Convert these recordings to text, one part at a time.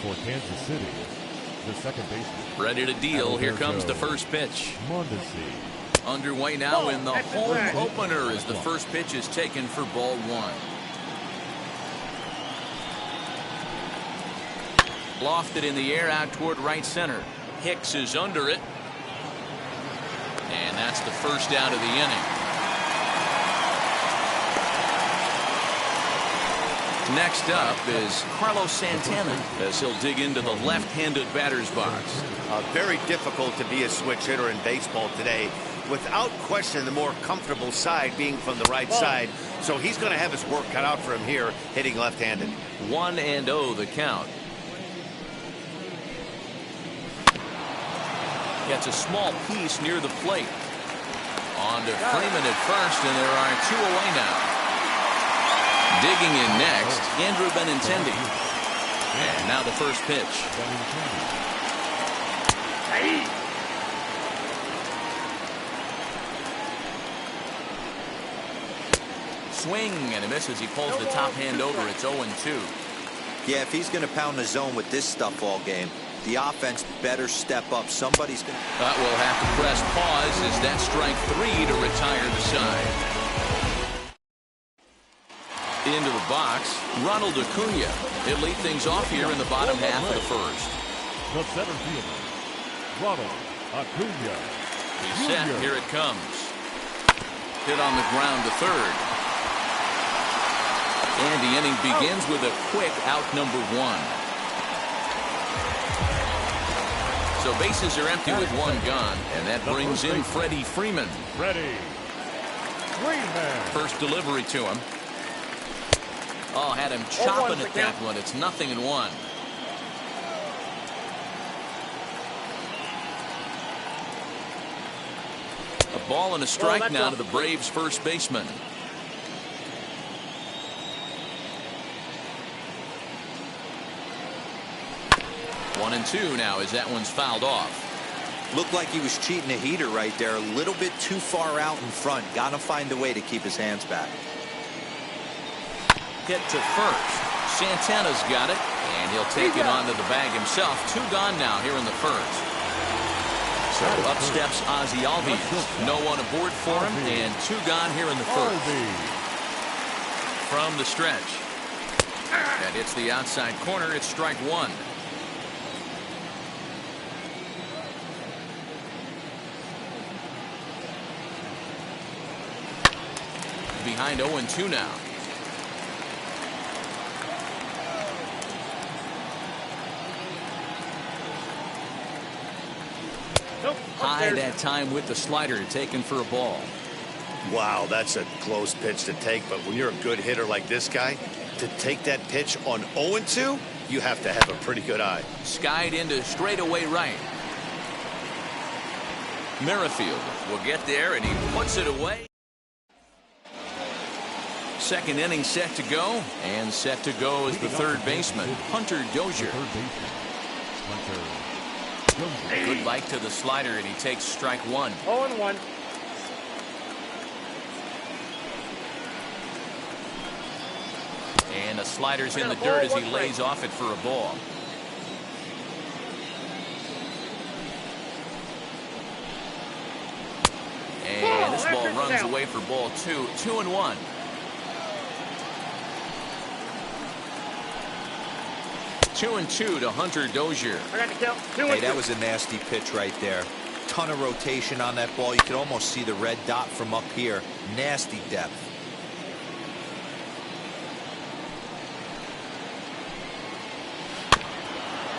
for Kansas City, the second baseman. Ready to deal. Here comes the first pitch. Underway now in the home opener as the first pitch is taken for ball one. Lofted in the air out toward right center. Hicks is under it. And that's the first out of the inning. Next up is Carlos Santana as he'll dig into the left-handed batter's box. Very difficult to be a switch hitter in baseball today. Without question, the more comfortable side being from the right side. So he's going to have his work cut out for him here, hitting left-handed. 1-0 the count. Gets a small piece near the plate. On to Freeman at first, and there are two away now. Digging in next, Andrew Benintendi. And now the first pitch. Swing, and a miss as he pulls the top hand over. It's 0-2. Yeah, if he's going to pound the zone with this stuff all game, the offense better step up. Somebody's going to... But we'll have to press pause as that's strike 3 to retire the side. Into the box, Ronald Acuna. He'll lead things off here in the bottom half of the first. The center fielder, Ronald Acuna. He's set. Here it comes. Hit on the ground to third. And the inning begins with a quick out number 1. So bases are empty with one gone, and that brings in Freddie Freeman. First delivery to him. Oh, had him chopping at that one. It's 0-1. A ball and a strike now to the Braves' first baseman. One and two now as that one's fouled off. Looked like he was cheating a heater right there. A little bit too far out in front. Got to find a way to keep his hands back. Hit to first. Santana's got it, and he'll take it onto the bag himself. Two gone now here in the first. So up steps Ozzie Albies. No one aboard for him, and two gone here in the first. From the stretch. That hits the outside corner. It's strike 1. Behind 0-2 now. High that time with the slider taken for a ball. Wow, that's a close pitch to take, but when you're a good hitter like this guy, to take that pitch on 0-2, you have to have a pretty good eye. Skied into straightaway right. Merrifield will get there, and he puts it away. Second inning set to go, and set to go is the third baseman, Hunter Dozier. Good bite to the slider, and he takes strike 1. 0-1. And the slider's in the dirt as he lays off it for a ball. And this ball runs away for ball 2. 2-1. Two and two to Hunter Dozier. Hey, that was a nasty pitch right there. Ton of rotation on that ball. You could almost see the red dot from up here. Nasty depth.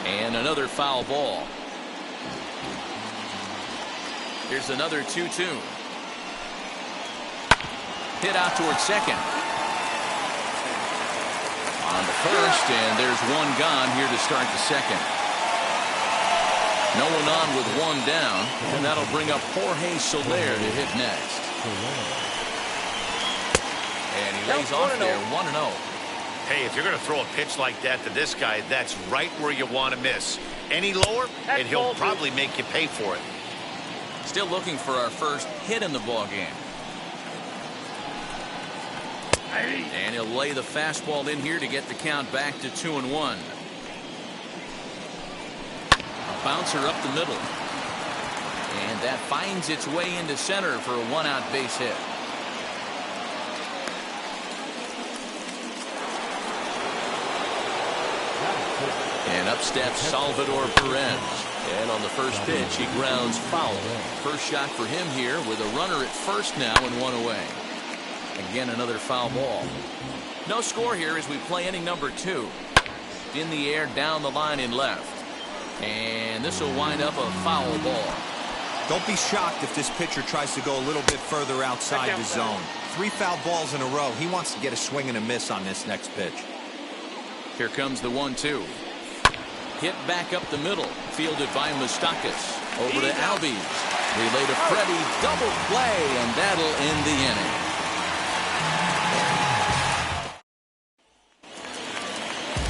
And another foul ball. Here's another 2-2. Hit out towards second. On the first, and there's one gone here to start the second. No one on with one down, and that'll bring up Jorge Soler to hit next. And he lays off there, 1-0. Hey, if you're going to throw a pitch like that to this guy, that's right where you want to miss. Any lower, and he'll probably make you pay for it. Still looking for our first hit in the ball game. And he'll lay the fastball in here to get the count back to 2-1. bouncer up the middle. And that finds its way into center for a one-out base hit. And up steps Salvador Perez. And on the first pitch, he grounds foul. First shot for him here with a runner at first now and one away. Again, another foul ball. No score here as we play inning number 2. In the air, down the line in left. And this will wind up a foul ball. Don't be shocked if this pitcher tries to go a little bit further outside the zone. 3 foul balls in a row. He wants to get a swing and a miss on this next pitch. Here comes the 1-2. Hit back up the middle. Fielded by Moustakas. Over to Albies. Relay to Freddie. Double play, and that'll end the inning.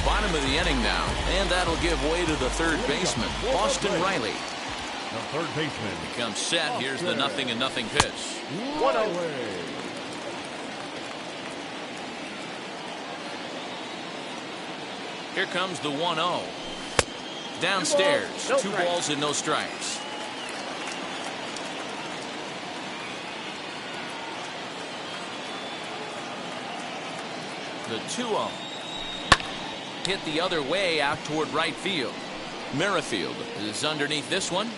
Bottom of the inning now, and that'll give way to the third baseman, Austin Riley. The third baseman Becomes set. Here's the 0-0 pitch. 1-0. Here comes the 1-0. Downstairs, 2 balls and no strikes. The 2-0. Hit the other way out toward right field. Merrifield is underneath this one,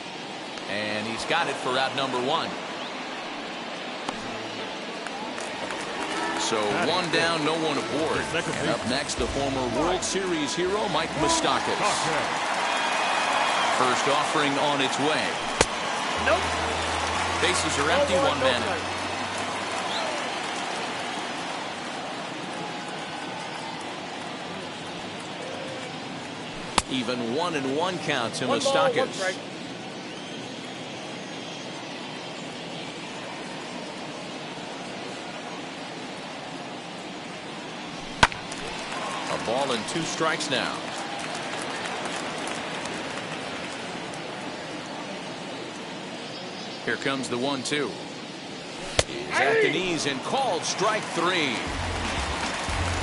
and he's got it for out number 1. So 1 down, no one aboard. And up next, the former World Series hero, Mike Moustakas. First offering on its way. Nope. Bases are empty, 1 man out. Even 1-1 count to Moustakas. A ball and 2 strikes now. Here comes the 1-2. He's at the knees and called strike 3.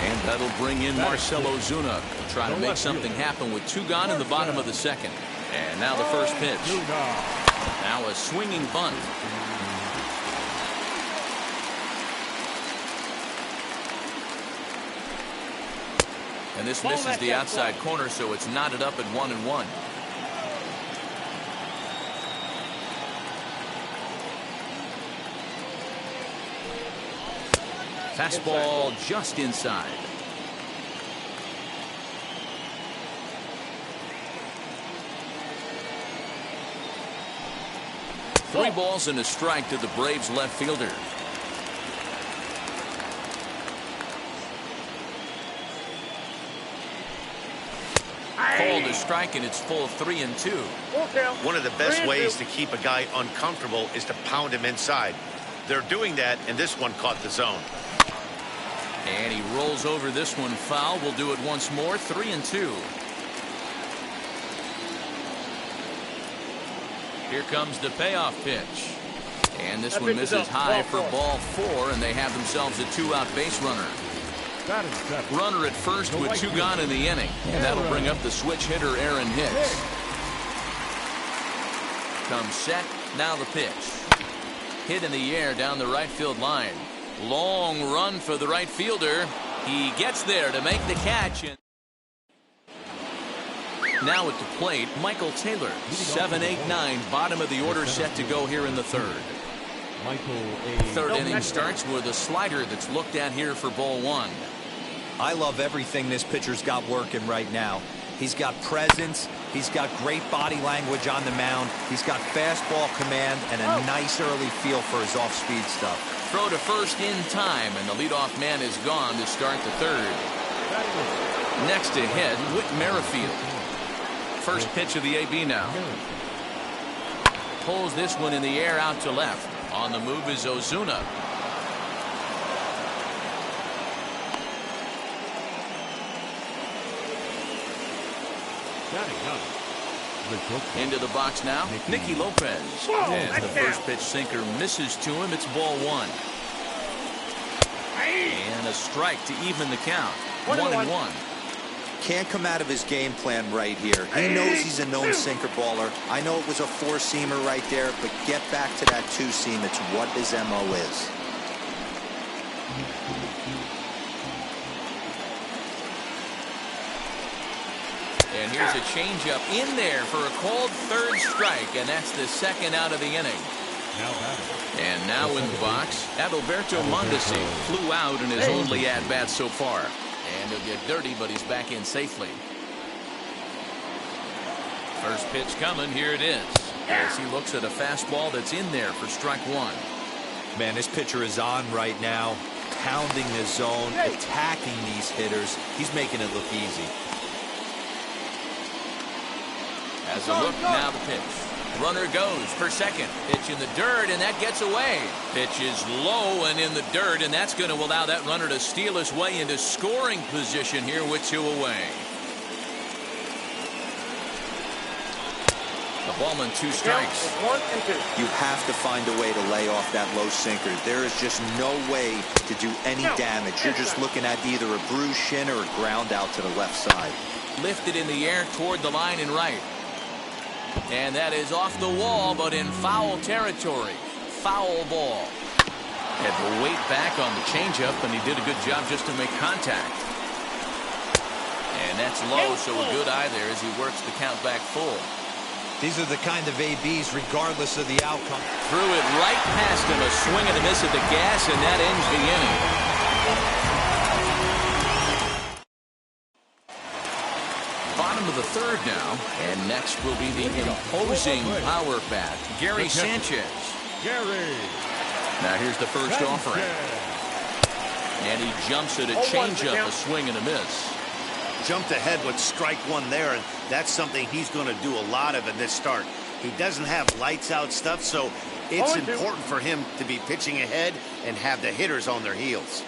And that'll bring in Marcell Ozuna to try to make something happen with 2 gone in the bottom of the second. And now the first pitch. Now a swinging bunt. And this misses the outside corner, so it's knotted up at 1-1. Fastball just inside. Three balls and a strike to the Braves left fielder. Called a strike, and it's full of 3-2. One of the best ways to keep a guy uncomfortable is to pound him inside. They're doing that, and this one caught the zone. And he rolls over this one foul. We'll do it once more. 3-2. Here comes the payoff pitch. And this one misses high for ball 4, and they have themselves a 2-out base runner. Runner at first with 2 gone in the inning. And that'll bring up the switch hitter Aaron Hicks. Comes set. Now the pitch. Hit in the air down the right field line. Long run for the right fielder. He gets there to make the catch. Now at the plate, Michael Taylor. 7-8-9, bottom of the order set to go here in the third. Third inning starts with a slider that's looked at here for ball 1. I love everything this pitcher's got working right now. He's got presence. He's got great body language on the mound. He's got fastball command and a nice early feel for his off-speed stuff. Throw to first in time, and the leadoff man is gone to start the third. Next to hit, Whit Merrifield. First pitch of the AB now. Pulls this one in the air out to left. On the move is Ozuna. Into the box now, Nicky Lopez. And the first pitch sinker misses to him. It's ball 1. And a strike to even the count. 1-1. can't come out of his game plan right here. He knows he's a known sinker baller. I know it was a four-seamer right there, but get back to that two-seam. It's what his MO is. And here's a changeup in there for a called third strike, and that's the second out of the inning. And now in the box, Adalberto Mondesi flew out in his only at-bat so far. And he'll get dirty, but he's back in safely. First pitch coming, here it is. As he looks at a fastball that's in there for strike one. Man, this pitcher is on right now, pounding the zone, attacking these hitters. He's making it look easy. As a look, now the pitch. Runner goes for second. Pitch in the dirt, and that gets away. Pitch is low and in the dirt, and that's going to allow that runner to steal his way into scoring position here with two away. The ball and two strikes. 1 and 2. You have to find a way to lay off that low sinker. There is just no way to do any damage. You're just looking at either a bruised shin or a ground out to the left side. Lifted in the air toward the line and right. And that is off the wall, but in foul territory. Foul ball. Had to wait back on the changeup, and he did a good job just to make contact. And that's low, so a good eye there as he works the count back full. These are the kind of ABs, regardless of the outcome. Threw it right past him, a swing and a miss at the gas, and that ends the inning. Bottom of the third now, and next will be the imposing power bat, Gary Sanchez. Now here's the first offering. And he jumps at a changeup, a swing and a miss. Jumped ahead with strike one there, and that's something he's going to do a lot of in this start. He doesn't have lights out stuff, so it's important for him to be pitching ahead and have the hitters on their heels.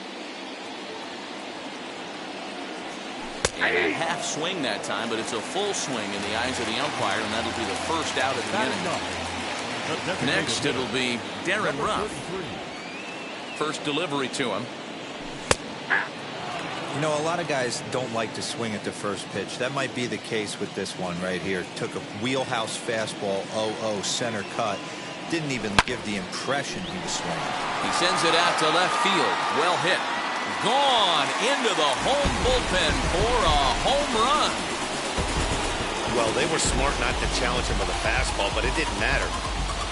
And a half swing that time, but it's a full swing in the eyes of the umpire, and that'll be the first out of the inning. Next, it'll be Darren Ruff. First delivery to him. You know, a lot of guys don't like to swing at the first pitch. That might be the case with this one right here. Took a wheelhouse fastball, 0-0 center cut. Didn't even give the impression he was swinging. He sends it out to left field. Well hit. Gone into the home bullpen for a home run. Well, they were smart not to challenge him with a fastball, but it didn't matter.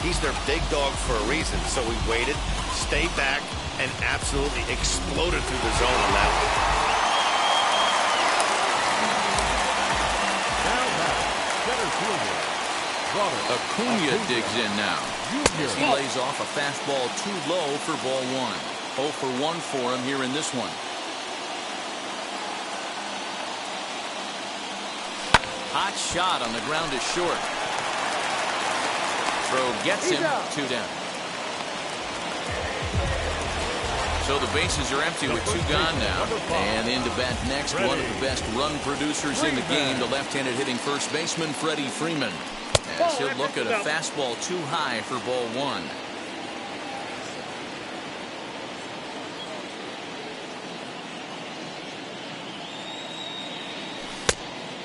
He's their big dog for a reason, so he waited, stayed back, and absolutely exploded through the zone on that one. Acuna digs in now. As he lays off a fastball too low for ball one. 0 for 1 for him here in this one. Hot shot on the ground is short. Throw gets him, 2 down. So the bases are empty with 2 gone now. And into bat next, one of the best run producers in the game, the left-handed hitting first baseman, Freddie Freeman. As he'll look at a fastball too high for ball one.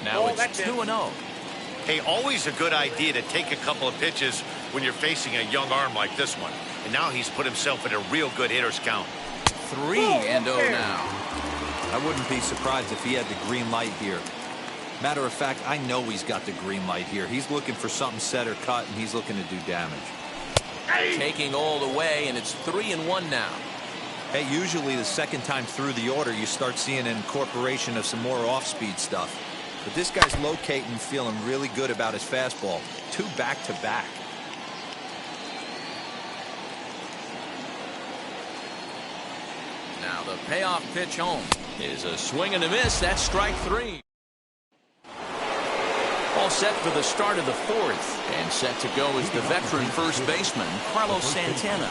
Now it's 2-0. Hey, always a good idea to take a couple of pitches when you're facing a young arm like this one. And now he's put himself in a real good hitter's count. 3-0 now. I wouldn't be surprised if he had the green light here. Matter of fact, I know he's got the green light here. He's looking for something set or cut, and he's looking to do damage. Taking all the way, and it's 3-1 now. Hey, usually the second time through the order, you start seeing an incorporation of some more off-speed stuff. But this guy's locating, feeling really good about his fastball. 2 back-to-back. Now the payoff pitch home is a swing and a miss. That's strike 3. All set for the start of the 4th. And set to go is the veteran first baseman, Carlos Santana.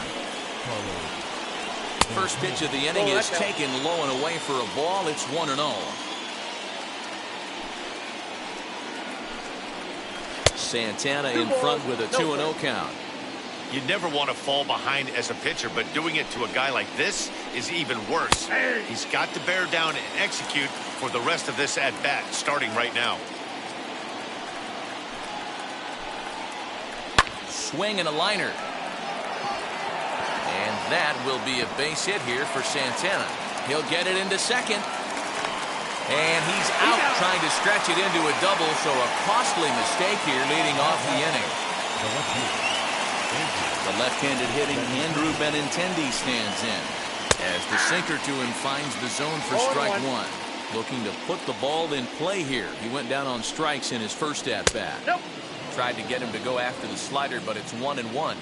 First pitch of the inning is taken low and away for a ball. It's 1-0. Santana in front with a 2-0 count. You never want to fall behind as a pitcher, but doing it to a guy like this is even worse. He's got to bear down and execute for the rest of this at-bat, starting right now. Swing and a liner. And that will be a base hit here for Santana. He'll get it into second. And he's out trying to stretch it into a double, so a costly mistake here leading off the inning. The left-handed hitting Andrew Benintendi stands in as the sinker to him finds the zone for strike one. Looking to put the ball in play here. He went down on strikes in his first at-bat. Tried to get him to go after the slider, but it's 1-1.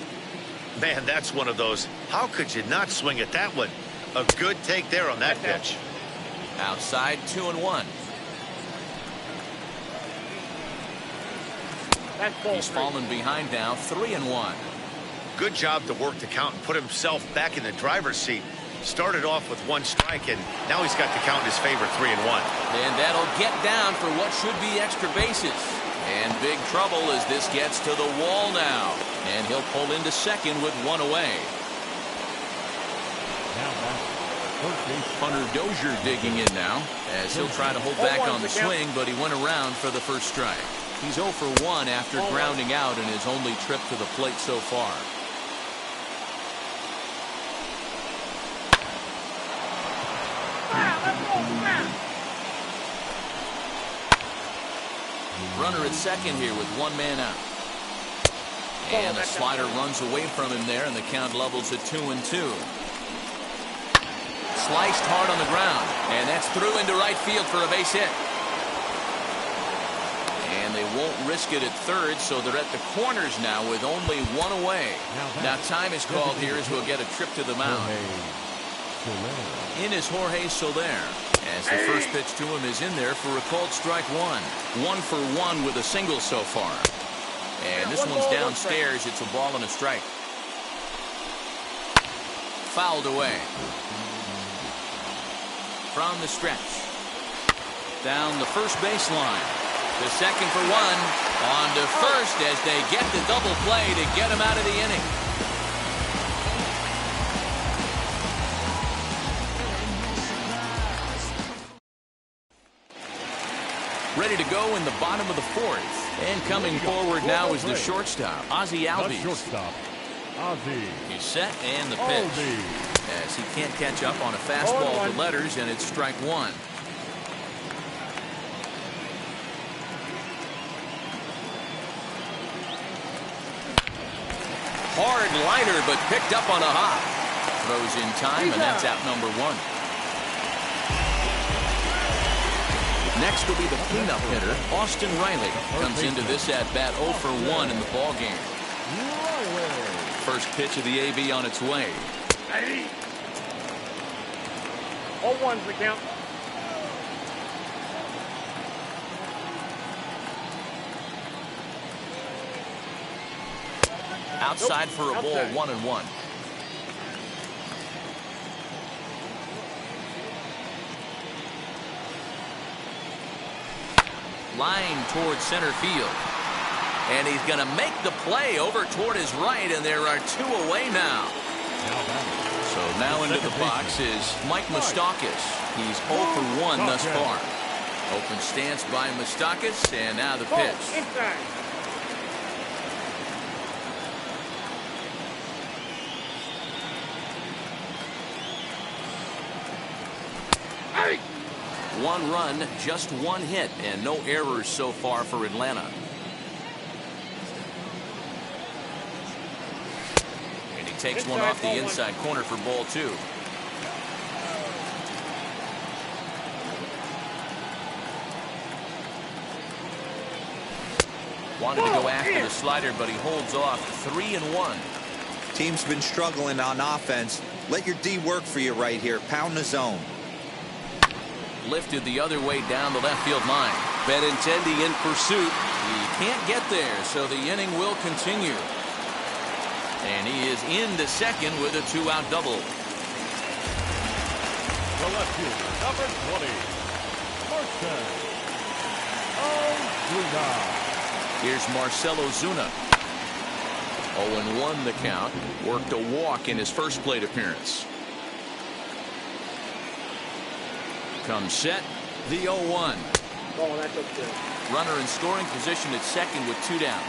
Man, that's one of those. How could you not swing at that one? A good take there on that pitch. Outside, 2-1. He's fallen behind now, 3-1. Good job to work the count and put himself back in the driver's seat. Started off with one strike, and now he's got the count in his favor, 3-1. And that'll get down for what should be extra bases. And big trouble as this gets to the wall now. And he'll pull into second with one away. Hunter Dozier digging in now as he'll try to hold back on the swing, but he went around for the first strike. He's 0 for 1 after grounding out in his only trip to the plate so far. Runner at second here with one man out. And the slider runs away from him there, and the count levels at 2-2. Sliced hard on the ground, and that's through into right field for a base hit. And they won't risk it at third, so they're at the corners now with only one away. Now time is called here as we'll get a trip to the mound. In is Jorge Soler, as the first pitch to him is in there for a called strike one. 1 for 1 with a single so far. And this one's downstairs. It's a ball and a strike. Fouled away. From the stretch. Down the first baseline. The second for one. On to first as they get the double play to get him out of the inning. Ready to go in the bottom of the fourth. And coming forward now is the shortstop, Ozzie Albies. He's set and the pitch. As he can't catch up on a fastball to letters, and it's strike one. Hard liner, but picked up on a hop. Throws in time, and that's out number one. Next will be the cleanup hitter, Austin Riley. Comes into this at-bat 0 for 1 in the ballgame. First pitch of the AB on its way. 0-1's the count. Outside for a ball, 1-1. Line towards center field. And he's going to make the play over toward his right, and there are two away now. So now into the box is Mike Moustakas. He's 0 for 1 thus far. Open stance by Moustakas, and now the pitch. One run, just one hit, and no errors so far for Atlanta. And he takes one off the inside corner for ball two. Wanted to go after the slider, but he holds off. 3-1. Team's been struggling on offense. Let your D work for you right here. Pound the zone. Lifted the other way down the left field line. Benintendi in pursuit. He can't get there, so the inning will continue. And he is into second with a two-out double. The left fielder, number 20, Marcell Ozuna. Here's Marcell Ozuna. 0-1 the count. Worked a walk in his first plate appearance. Comes set. The 0-1. Oh, that's okay. Runner in scoring position at second with 2 down.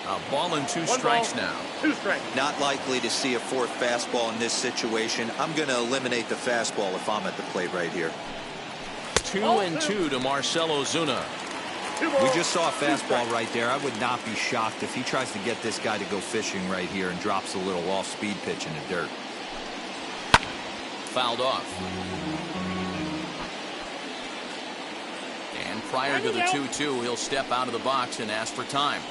A ball and 2 strikes now. 2 strikes. Not likely to see a 4th fastball in this situation. I'm going to eliminate the fastball if I'm at the plate right here. 2-2 to Marcell Ozuna. We just saw a fastball right there. I would not be shocked if he tries to get this guy to go fishing right here and drops a little off-speed pitch in the dirt. Fouled off. And prior to the 2-2, he'll step out of the box and ask for time.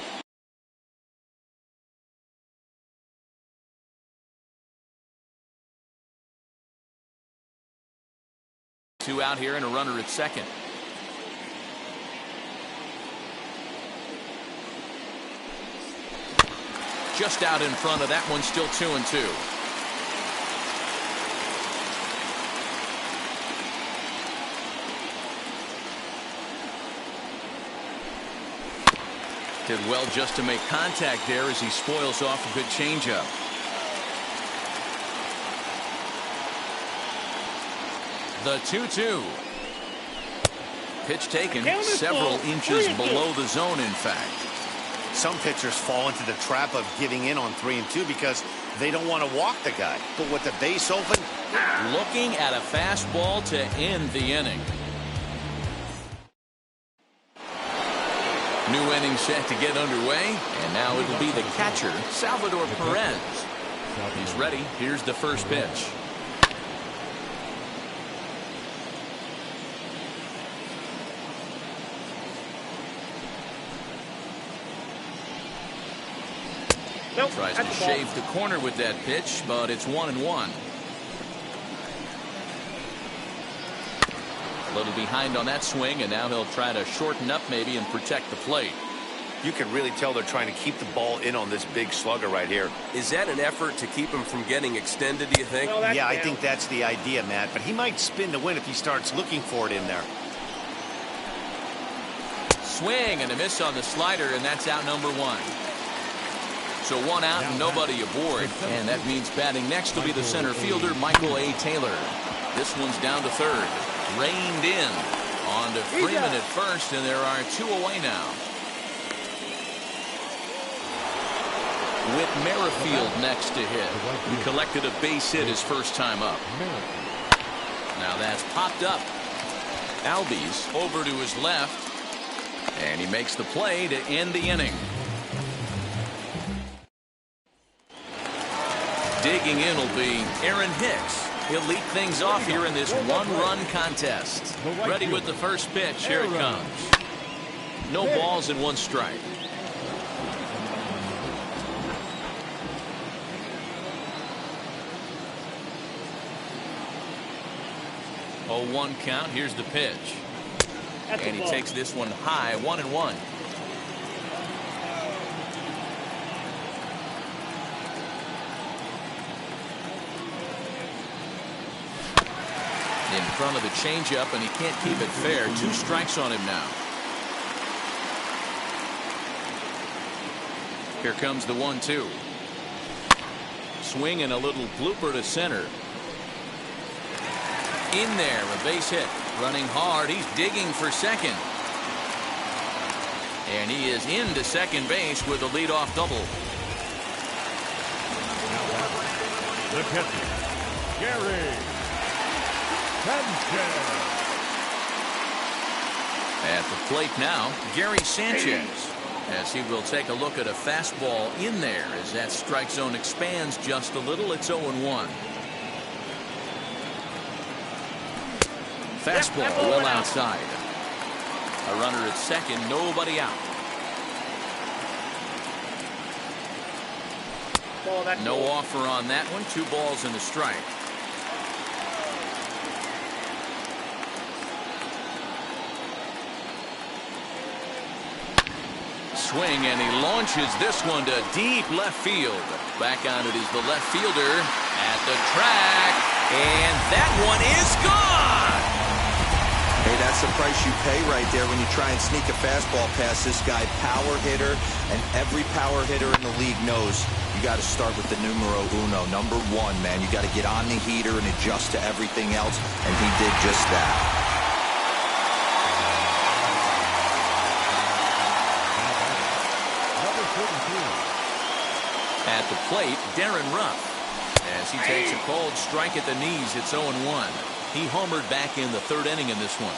Two out here and a runner at second. Just out in front of that one, still 2-2. Did well just to make contact there as he spoils off a good changeup. The 2-2. Pitch taken several inches below the zone, in fact. Some pitchers fall into the trap of giving in on 3-2 because they don't want to walk the guy. But with the base open, looking at a fastball to end the inning. New inning set to get underway, and now it'll be the catcher, Salvador Perez. He's ready. Here's the first pitch. Nope, Tries to shave the corner with that pitch, but it's 1-1. A little behind on that swing, and now he'll try to shorten up maybe and protect the plate. you can really tell they're trying to keep the ball in on this big slugger right here. Is that an effort to keep him from getting extended, do you think? Yeah, I think that's the idea, Matt. But he might spin to win if he starts looking for it in there. Swing and a miss on the slider, and that's out number one. So one out and nobody aboard. And that means batting next will be the center fielder, Michael A. Taylor. This one's down to third. Reined in. On to Freeman at first, and there are two away now. With Merrifield next to hit. He collected a base hit his first time up. Now that's popped up. Albies over to his left. And he makes the play to end the inning. Digging in will be Aaron Hicks. He'll lead things off here in this one-run contest. Ready with the first pitch. Here it comes. No balls and one strike. Oh, 1 count. Here's the pitch. And he takes this one high, 1-1. In front of the changeup, and he can't keep it fair. 2 strikes on him now. Here comes the 1-2. Swing and a little blooper to center. In there, a base hit. Running hard, he's digging for second. And he is into second base with a leadoff double. The catcher, Gary Sanchez. At the plate now, Gary Sanchez, as he will take a look at a fastball in there as that strike zone expands just a little. It's 0-1. Fastball well outside. A runner at second, nobody out. No offer on that one. 2 balls and a strike. Swing, and he launches this one to deep left field. Back on it is the left fielder at the track, and that one is gone. Hey, that's That's the price you pay right there when you try and sneak a fastball past this guy. Power hitter, and every power hitter in the league knows you got to start with the numero uno, number one, man. You got to get on the heater and adjust to everything else, and he did just that. At the plate, Darren Ruff. As he takes a cold strike at the knees, it's 0-1. He homered back in the third inning in this one.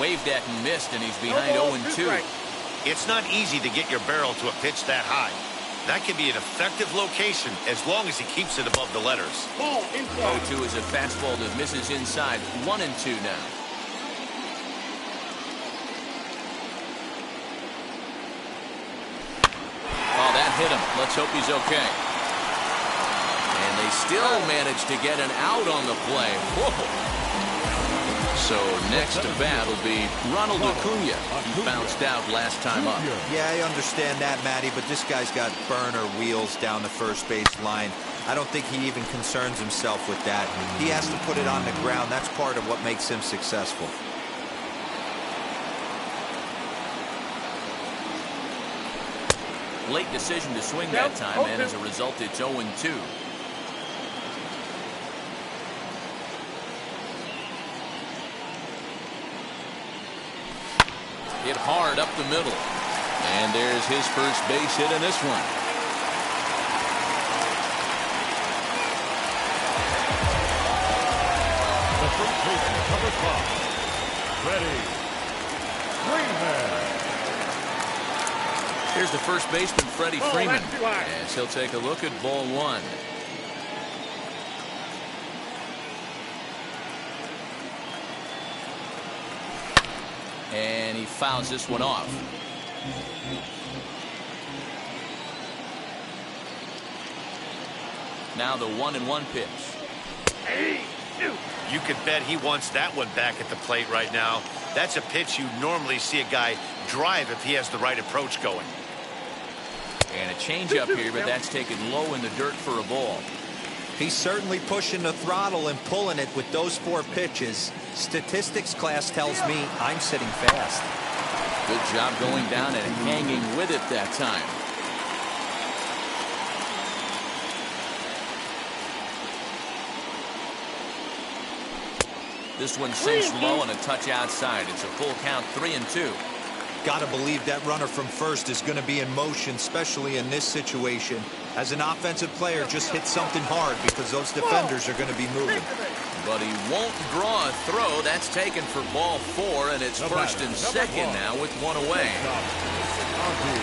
Waved at and missed, and he's behind 0-2. It's not easy to get your barrel to a pitch that high. That can be an effective location as long as he keeps it above the letters. 0-2 is a fastball that misses inside. 1-2 now. Oh, that hit him. Let's hope he's okay. And they still managed to get an out on the play. Whoa. So next to bat will be Ronald Acuna. He bounced out last time up. Yeah, I understand that, Matty, but this guy's got burner wheels down the first base line. I don't think he even concerns himself with that. He has to put it on the ground. That's part of what makes him successful. Late decision to swing that time, and as a result, it's 0-2. Hit hard up the middle. And there's his first base hit in this one. The first baseman, number 5, Freddie Freeman. Here's the first baseman, Freddie Freeman, as he'll take a look at ball one. And he fouls this one off. Now the 1-1 pitch. You could bet he wants that one back at the plate right now. That's a pitch you normally see a guy drive if he has the right approach going. And a changeup here, but that's taken low in the dirt for a ball. He's certainly pushing the throttle and pulling it with those 4 pitches. Statistics class tells me I'm sitting fast. Good job going down and hanging with it that time. This one sinks low and a touch outside. It's a full count, 3-2. Gotta believe that runner from first is going to be in motion, especially in this situation. As an offensive player, just hit something hard because those defenders are going to be moving. But he won't draw a throw. That's taken for ball 4, and it's first and second now with one away.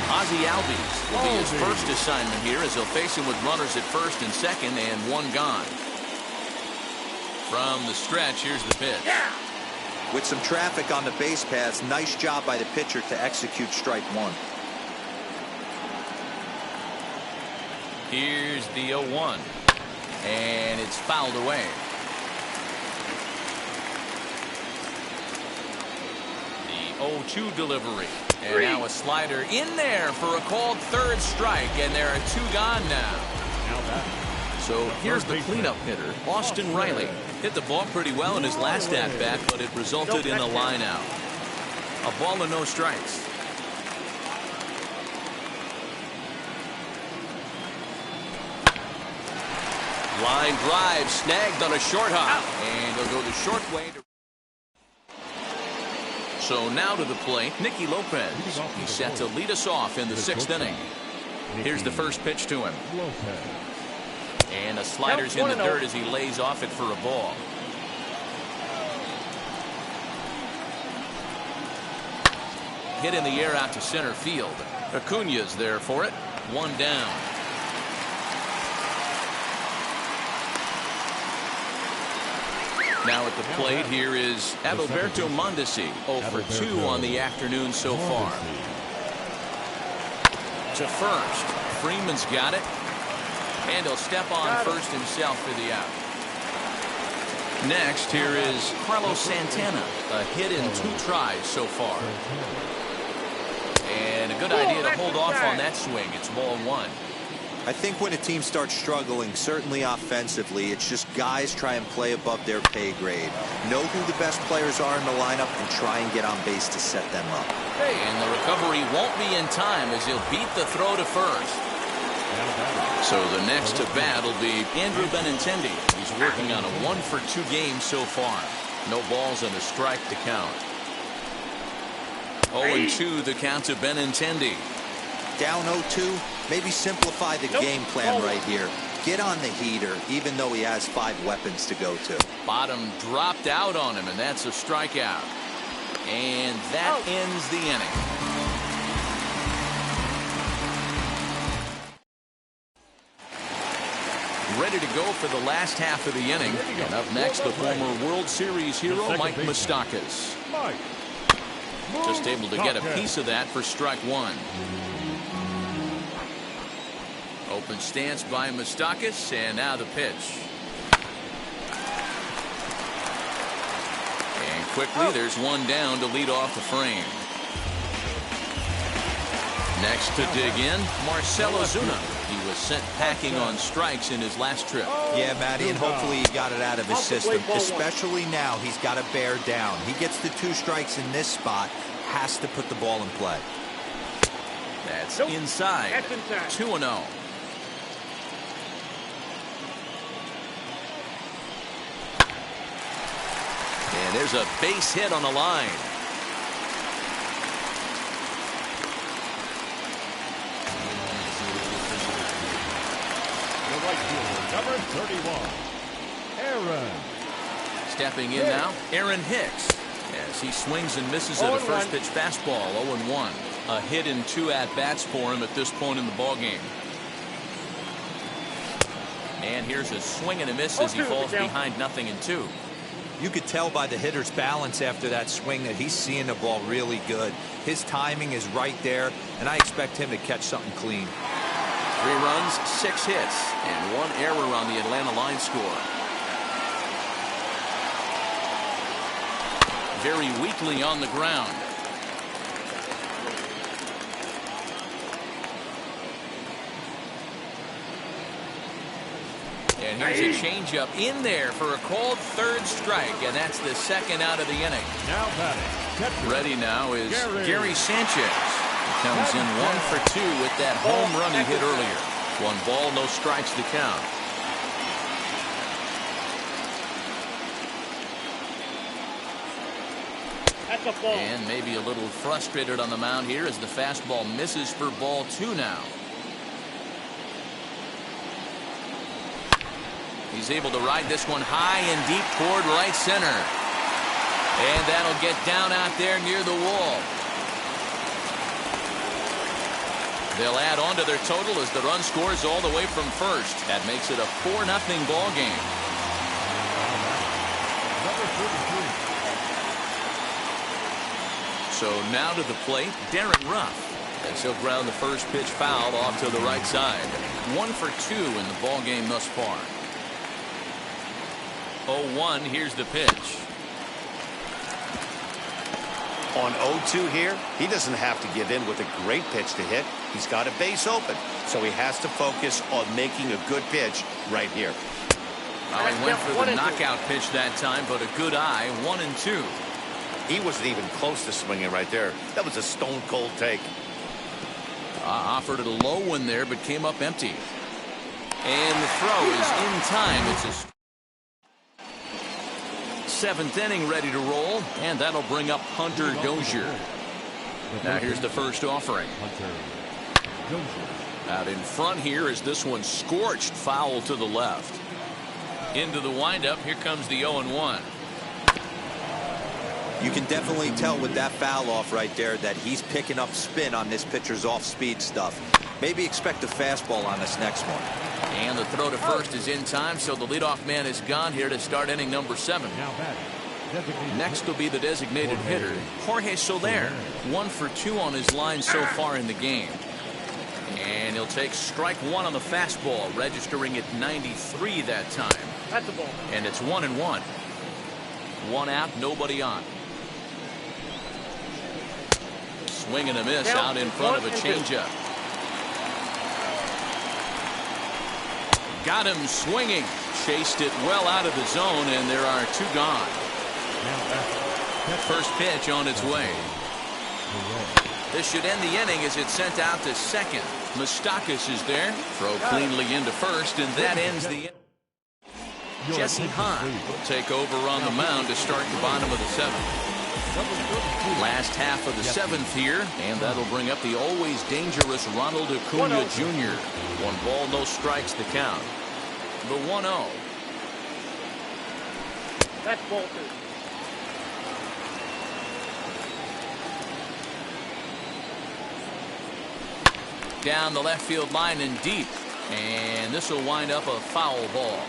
Ozzie Albies will be his first assignment here as he'll face him with runners at first and second and one gone. From the stretch, here's the pitch. With some traffic on the base paths, nice job by the pitcher to execute strike one. Here's the 0-1. And it's fouled away. The 0-2 delivery. And now a slider in there for a called third strike. And there are 2 gone now. So here's the cleanup hitter, Austin Riley. Hit the ball pretty well in his last at-bat, but it resulted in a line out. A ball and no strikes. Line drive snagged on a short hop. And he'll go the short way. So now to the plate, Nicky Lopez. He's set to lead us off in the 6th inning. Here's the first pitch to him. And a slider's in the dirt as he lays off it for a ball. Hit in the air out to center field. Acuna's there for it. 1 down. Now at the plate, here is Adalberto Mondesi, 0 for 2 on the afternoon so far. To first. Freeman's got it. And he'll step on first himself for the out. Next, here is Carlos Santana. A hit in 2 tries so far. And a good idea to hold off on that swing. It's ball 1. I think when a team starts struggling, certainly offensively, it's just guys try and play above their pay grade. Know who the best players are in the lineup and try and get on base to set them up. And the recovery won't be in time as he'll beat the throw to first. So the next to bat will be Andrew Benintendi. He's working on a 1-for-2 game so far. No balls and a strike to count. 0-2 the count to Benintendi. Down 0-2, maybe simplify the game plan right here. Get on the heater, even though he has 5 weapons to go to. Bottom dropped out on him, and that's a strikeout. And that ends the inning. Ready to go for the last half of the inning. And up next, the former World Series hero, Mike Moustakas. Just able to get a piece of that for strike 1. Open stance by Moustakas, and now the pitch. And quickly, there's one down to lead off the frame. Next to dig in, Marcell Ozuna. He was sent packing on strikes in his last trip. Yeah, Matty, and hopefully he got it out of his system, especially now he's got to bear down. He gets the 2 strikes in this spot, has to put the ball in play. That's inside. 2-0. And there's a base hit on the line. The right fielder, number 31, Aaron. Stepping in now, Aaron Hicks. As he swings and misses at a first pitch fastball, 0-1. A hit in 2 at-bats for him at this point in the ballgame. And here's a swing and a miss as he falls behind 0-2. You could tell by the hitter's balance after that swing that he's seeing the ball really good. His timing is right there, and I expect him to catch something clean. 3 runs, 6 hits, and 1 error on the Atlanta line score. Very weakly on the ground. And here's a changeup in there for a called 3rd strike, and that's the 2nd out of the inning. Now batting. Ready now is Gary Sanchez. He comes in 1-for-2 with that home run he hit earlier. 1 ball, no strikes to count. And maybe a little frustrated on the mound here as the fastball misses for ball 2 now. He's able to ride this one high and deep toward right center. And that'll get down out there near the wall. They'll add on to their total as the run scores all the way from first. That makes it a 4-0 ball game. So now to the plate, Darren Ruff. As he'll ground the first pitch foul off to the right side. 1-for-2 in the ball game thus far. 0-1, here's the pitch. On 0-2 here, he doesn't have to give in with a great pitch to hit. He's got a base open, so he has to focus on making a good pitch right here. Well, he went for the knockout pitch that time, but a good eye, 1-2. He wasn't even close to swinging right there. That was a stone-cold take. Offered it a low one there, but came up empty. And the throw is in time. It's a 7th inning ready to roll, and that'll bring up Hunter Dozier. Now here's the first offering. Out in front here is this one scorched foul to the left. Into the windup, here comes the 0-1. You can definitely tell with that foul off right there that he's picking up spin on this pitcher's off-speed stuff. Maybe expect a fastball on this next one. And the throw to first is in time, so the leadoff man is gone here to start inning number 7. Next will be the designated hitter, Jorge Soler. 1-for-2 on his line so far in the game. And he'll take strike 1 on the fastball, registering at 93 that time. That's a ball. And it's 1-1. 1 out, nobody on. Swing and a miss out in front of a changeup. Got him swinging. Chased it well out of the zone, and there are 2 gone. First pitch on its way. This should end the inning as it's sent out to second. Moustakas is there. Throw cleanly into first, and that ends the inning. Jesse Hahn will take over on the mound to start the bottom of the 7th. Last half of the 7th here, and that'll bring up the always dangerous Ronald Acuna Jr. 1 ball, no strikes the count. The 1-0. That's ball 2. Down the left field line and deep, and this will wind up a foul ball.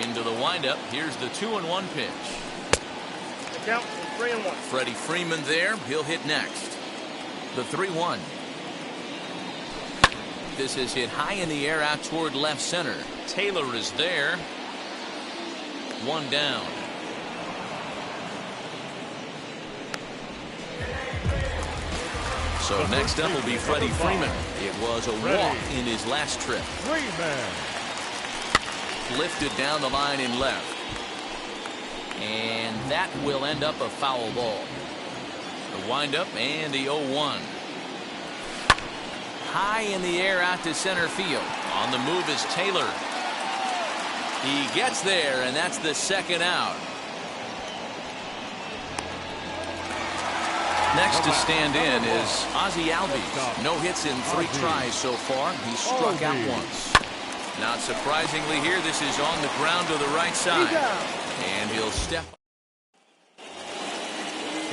Into the windup. Here's the 2-1 pitch. The count is 3-1. Freddie Freeman there. He'll hit next. The 3-1. This is hit high in the air out toward left center. Taylor is there. 1 down. So next up will be Freddie Freeman. It was a walk in his last trip. Lifted down the line in left. And that will end up a foul ball. The windup and the 0-1. High in the air out to center field. On the move is Taylor. He gets there, and that's the 2nd out. Next to stand in is Ozzie Albies. No hits in 3 tries so far. He struck out once. Not surprisingly here, this is on the ground to the right side. And he'll step.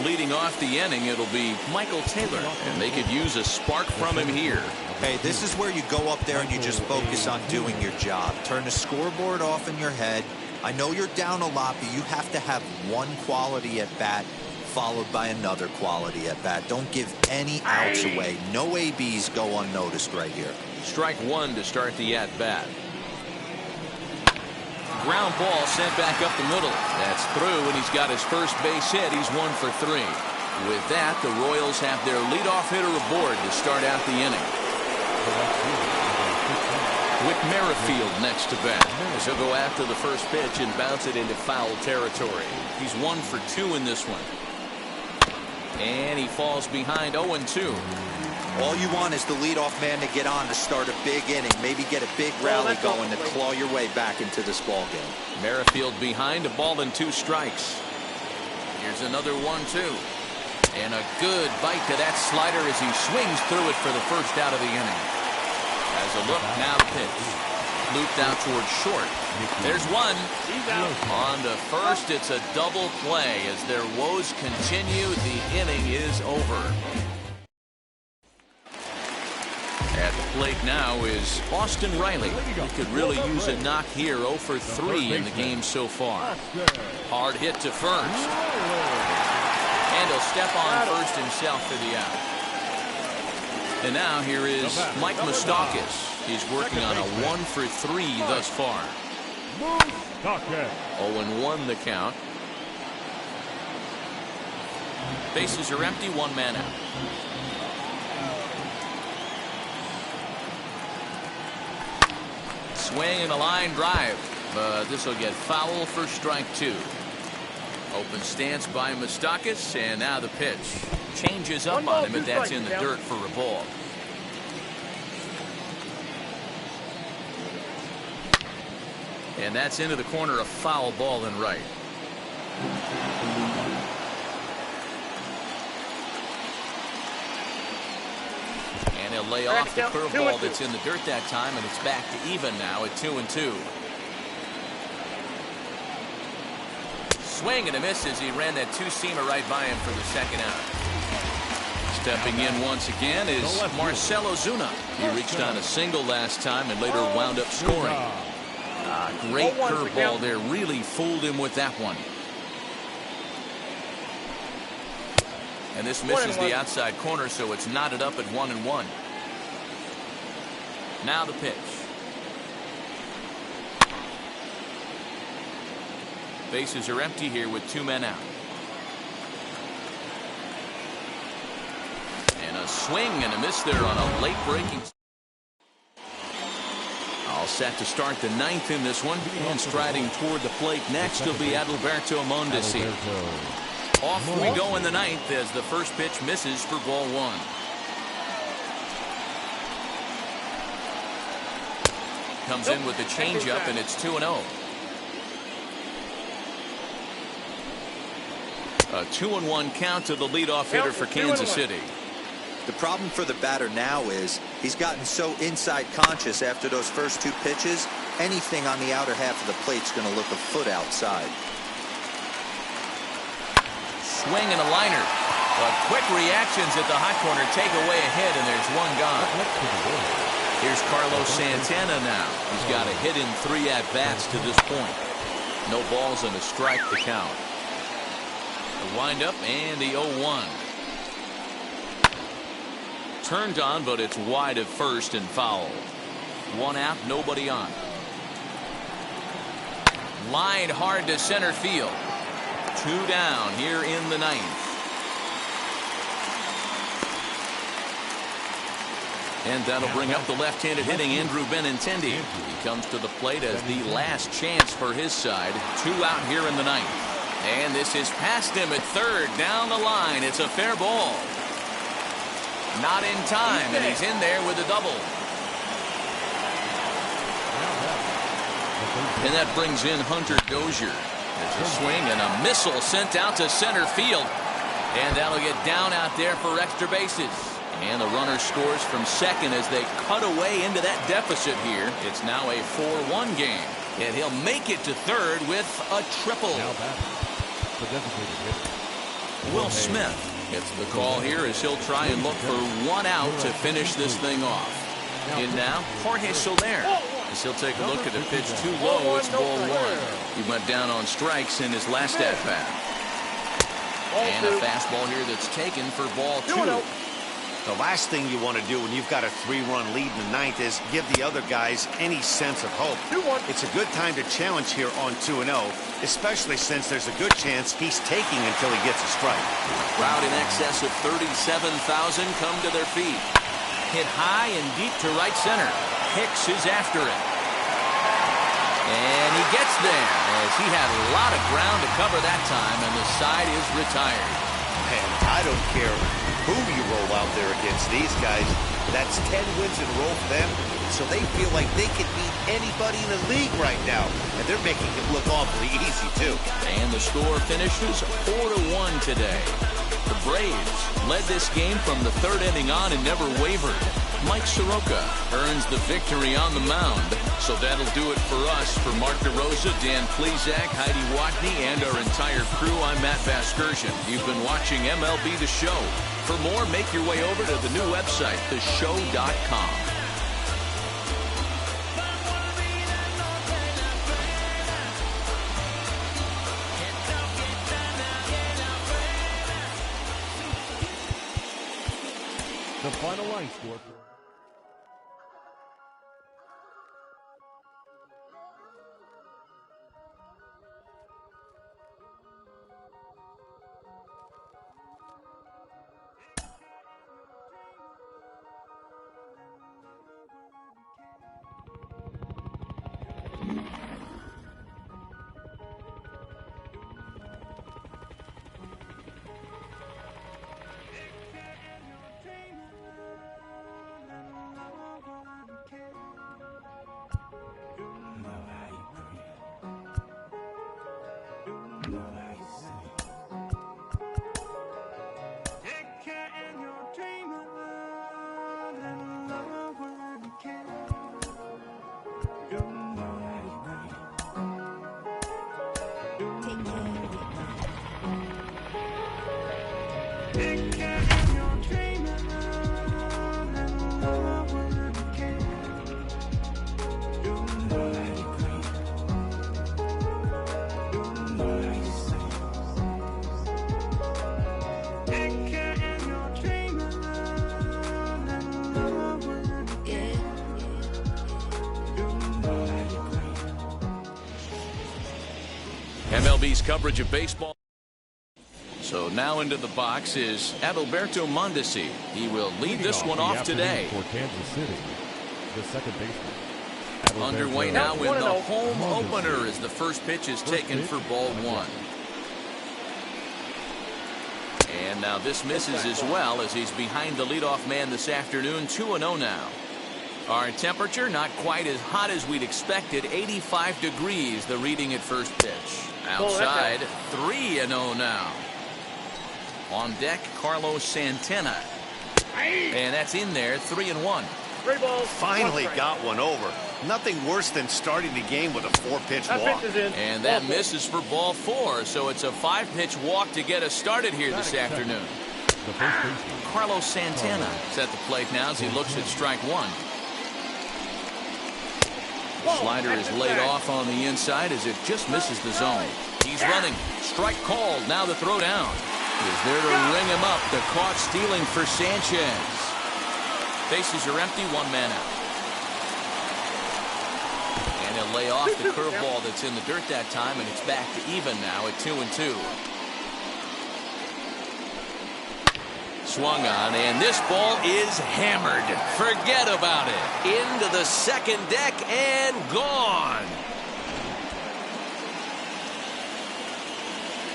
Leading off the inning, it'll be Michael Taylor. And they could use a spark from him here. Hey, this is where you go up there and you just focus on doing your job. Turn the scoreboard off in your head. I know you're down a lot, but you have to have one quality at bat followed by another quality at bat. Don't give any outs away. No ABs go unnoticed right here. Strike 1 to start the at-bat. Ground ball sent back up the middle. That's through, and he's got his first base hit. He's 1 for 3. With that, the Royals have their leadoff hitter aboard to start out the inning. Whit Merrifield next to bat. As he'll go after the first pitch and bounce it into foul territory. He's 1 for 2 in this one. And he falls behind 0-2. All you want is the leadoff man to get on to start a big inning, maybe get a big rally going to claw your way back into this ball game. Merrifield behind, a ball and 2 strikes. Here's another 1-2. And a good bite to that slider as he swings through it for the first out of the inning. As a look, now the pitch. Looped out towards short. There's 1. On to first, it's a double play. As their woes continue, the inning is over. At the plate now is Austin Riley. He could really use a knock here. 0 for 3 in the game so far. Hard hit to first. And he'll step on first himself for the out. And now here is Mike Moustakas. He's working on a 1 for 3 thus far. 0-1 the count. Bases are empty, 1 man out. Swing and a line drive, but this will get foul for strike 2. Open stance by Moustakas, and now the pitch. Changes up on him, and that's in the dirt for a ball. And that's into the corner, a foul ball and right. And he'll lay off the curveball that's in the dirt that time, and it's back to even now at 2-2. Swing and a miss as he ran that 2-seamer right by him for the 2nd out. Stepping in once again is Marcell Ozuna. He reached on a single last time and later wound up scoring. Great curveball there. Really fooled him with that one. And this misses the outside corner, so it's knotted up at 1-1. Now the pitch. Bases are empty here with 2 men out. And a swing and a miss there on a late breaking. I'll set to start the ninth in this one. And striding toward the plate next will be Adalberto Mondesi. Off we go in the ninth as the first pitch misses for ball one. Comes in with the changeup, and it's 2-0. A 2-1 count to the leadoff hitter for Kansas City. The problem for the batter now is he's gotten so inside conscious after those first two pitches, anything on the outer half of the plate's going to look a foot outside. Swing and a liner. But quick reactions at the hot corner take away a hit, and there's one gone. Here's Carlos Santana now. He's got a hit in 3 at-bats to this point. No balls and a strike to count. The windup and the 0-1. Turned on, but it's wide of first and foul. 1 out, nobody on. Lined hard to center field. 2 down here in the ninth. And that'll bring up the left-handed hitting Andrew Benintendi. He comes to the plate as the last chance for his side. 2 out here in the ninth. And this is past him at third. Down the line. It's a fair ball. Not in time, and he's in there with a double. And that brings in Hunter Dozier. There's a swing and a missile sent out to center field. And that'll get down out there for extra bases. And the runner scores from second as they cut away into that deficit here. It's now a 4-1 game. And he'll make it to third with a triple. Will Smith gets the call here as he'll try and look for 1 out to finish this thing off. In now, Jorge Soler. As he'll take a look at a pitch too low, it's ball 1. He went down on strikes in his last at-bat. And a fastball here that's taken for ball 2. The last thing you want to do when you've got a 3-run lead in the ninth is give the other guys any sense of hope. It's a good time to challenge here on 2-0, especially since there's a good chance he's taking until he gets a strike. Crowd in excess of 37,000 come to their feet. Hit high and deep to right center. Hicks is after it. And he gets there as he had a lot of ground to cover that time, and the side is retired. Man, I don't care who you roll out there against these guys. That's 10 wins in a row for them, so they feel like they can beat anybody in the league right now, and they're making it look awfully easy too. And the score finishes 4-1 today. The Braves led this game from the third inning on and never wavered. Mike Soroka earns the victory on the mound. So that'll do it for us. For Mark DeRosa, Dan Plesac, Heidi Watney, and our entire crew, I'm Matt Vasgersian. You've been watching MLB The Show. For more, make your way over to the new website, theshow.com. The final line score. MLB's coverage of baseball. So now into the box is Adalberto Mondesi. He will lead this one off today. For Kansas City, the second baseman. Underway now in the home opener as the first pitch is taken for ball one. And now this misses as well as he's behind the leadoff man this afternoon. 2-0 now. Our temperature not quite as hot as we'd expected. 85 degrees the reading at first pitch. Outside 3-0 now. On deck Carlos Santana. And that's in there. 3-1. Finally got one over. Nothing worse than starting the game with a 4-pitch walk. And that misses for ball 4. So it's a 5-pitch walk to get us started here this afternoon. Carlos Santana is at the plate now as he looks at strike one. The slider is laid off on the inside as it just misses the zone. He's running. Strike called. Now the throw down. Is there to ring him up. The caught stealing for Sanchez. Bases are empty. One man out. And he'll lay off the curveball that's in the dirt that time, and it's back to even now at 2-2. Swung on, and this ball is hammered. Forget about it. Into the second deck and gone.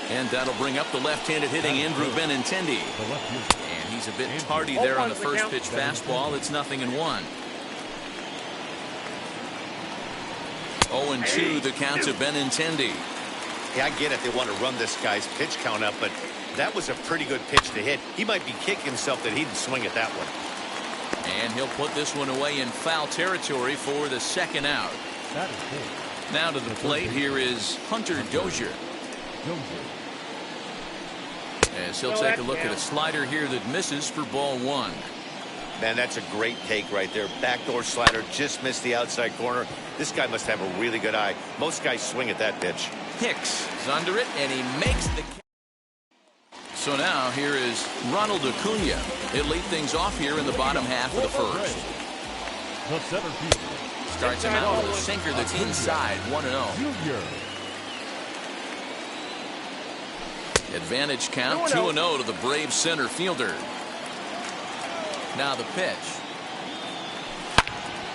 And that'll bring up the left-handed hitting Andrew Benintendi. And he's a bit tardy there on the first pitch fastball. It's 0-1. 0-2 the count to Benintendi. Yeah, I get it. They want to run this guy's pitch count up, but that was a pretty good pitch to hit. He might be kicking himself that he didn't swing at that one. And he'll put this one away in foul territory for the second out. Now to the plate, here is Hunter Dozier. As he'll take a look at a slider here that misses for ball one. Man, that's a great take right there. Backdoor slider just missed the outside corner. This guy must have a really good eye. Most guys swing at that pitch. Hicks is under it, and he makes the. So now here is Ronald Acuna. He'll lead things off here in the bottom half of the first. Starts him out with a sinker that's inside. 1-0. Advantage count. 2-0 to the Braves center fielder. Now the pitch.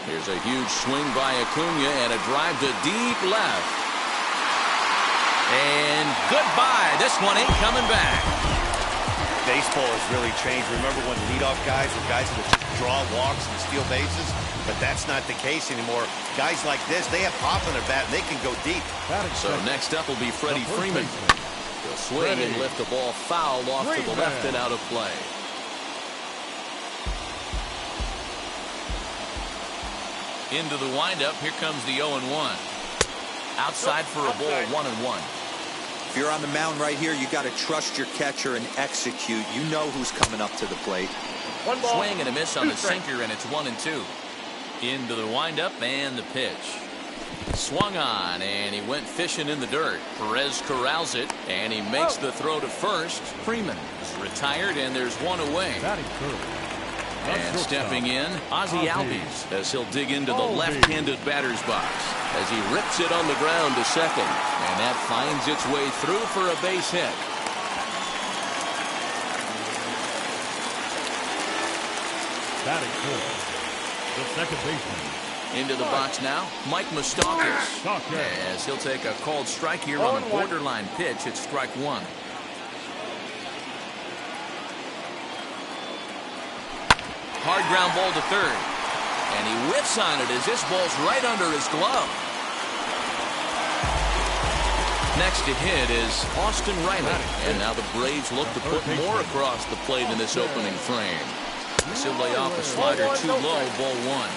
Here's a huge swing by Acuna and a drive to deep left. And goodbye. This one ain't coming back. Baseball has really changed. Remember when leadoff guys were guys that would just draw walks and steal bases? But that's not the case anymore. Guys like this, they have pop in their bat and they can go deep. So next up will be Freddie Freeman. He'll swing and lift the ball foul off to the left and out of play. Into the windup. Here comes the 0-1. Outside for a ball. 1-1. If you're on the mound right here, you got to trust your catcher and execute. You know who's coming up to the plate. Swing and a miss on the sinker, and it's 1-2. Into the windup and the pitch. Swung on, and he went fishing in the dirt. Perez corrals it, and he makes the throw to first. Freeman is retired, and there's one away. And stepping in, Ozzie Albies as he'll dig into the left-handed batter's box as he rips it on the ground to second. And that finds its way through for a base hit. Batting fourth, the second baseman. Into the box now, Mike Moustakas. As he'll take a called strike here on the borderline pitch. It's strike one. Hard ground ball to third. And he whiffs on it as this ball's right under his glove. Next to hit is Austin Riley. And now the Braves look to put more across the plate in this opening frame. He'll lay off a slider too low, ball one.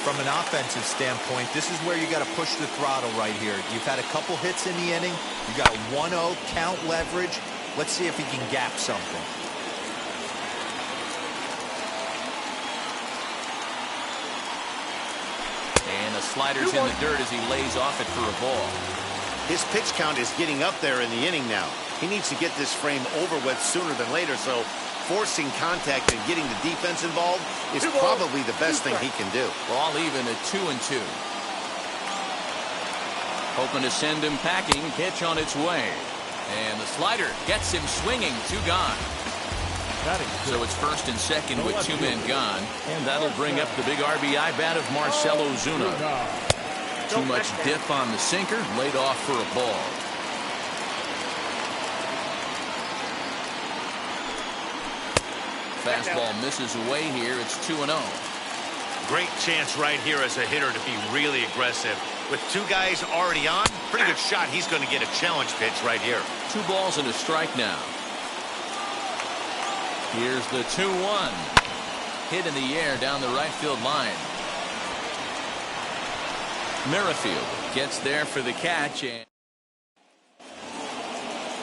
From an offensive standpoint, this is where you got to push the throttle right here. You've had a couple hits in the inning. You got a 1-0 count leverage. Let's see if he can gap something. And the slider's in the dirt as he lays off it for a ball. His pitch count is getting up there in the inning now. He needs to get this frame over with sooner than later, so forcing contact and getting the defense involved is probably the best thing he can do. Ball even at 2-2. Hoping to send him packing. Pitch on its way. And the slider gets him swinging. 2 gone. So it's first and second with 2 men gone, and that'll bring up the big RBI bat of Marcell Ozuna. Too much dip on the sinker, laid off for a ball. Fastball misses away here. It's 2-0. Great chance right here as a hitter to be really aggressive. With 2 guys already on, pretty good shot. He's going to get a challenge pitch right here. 2 balls and a strike now. Here's the 2-1. Hit in the air down the right field line. Merrifield gets there for the catch, and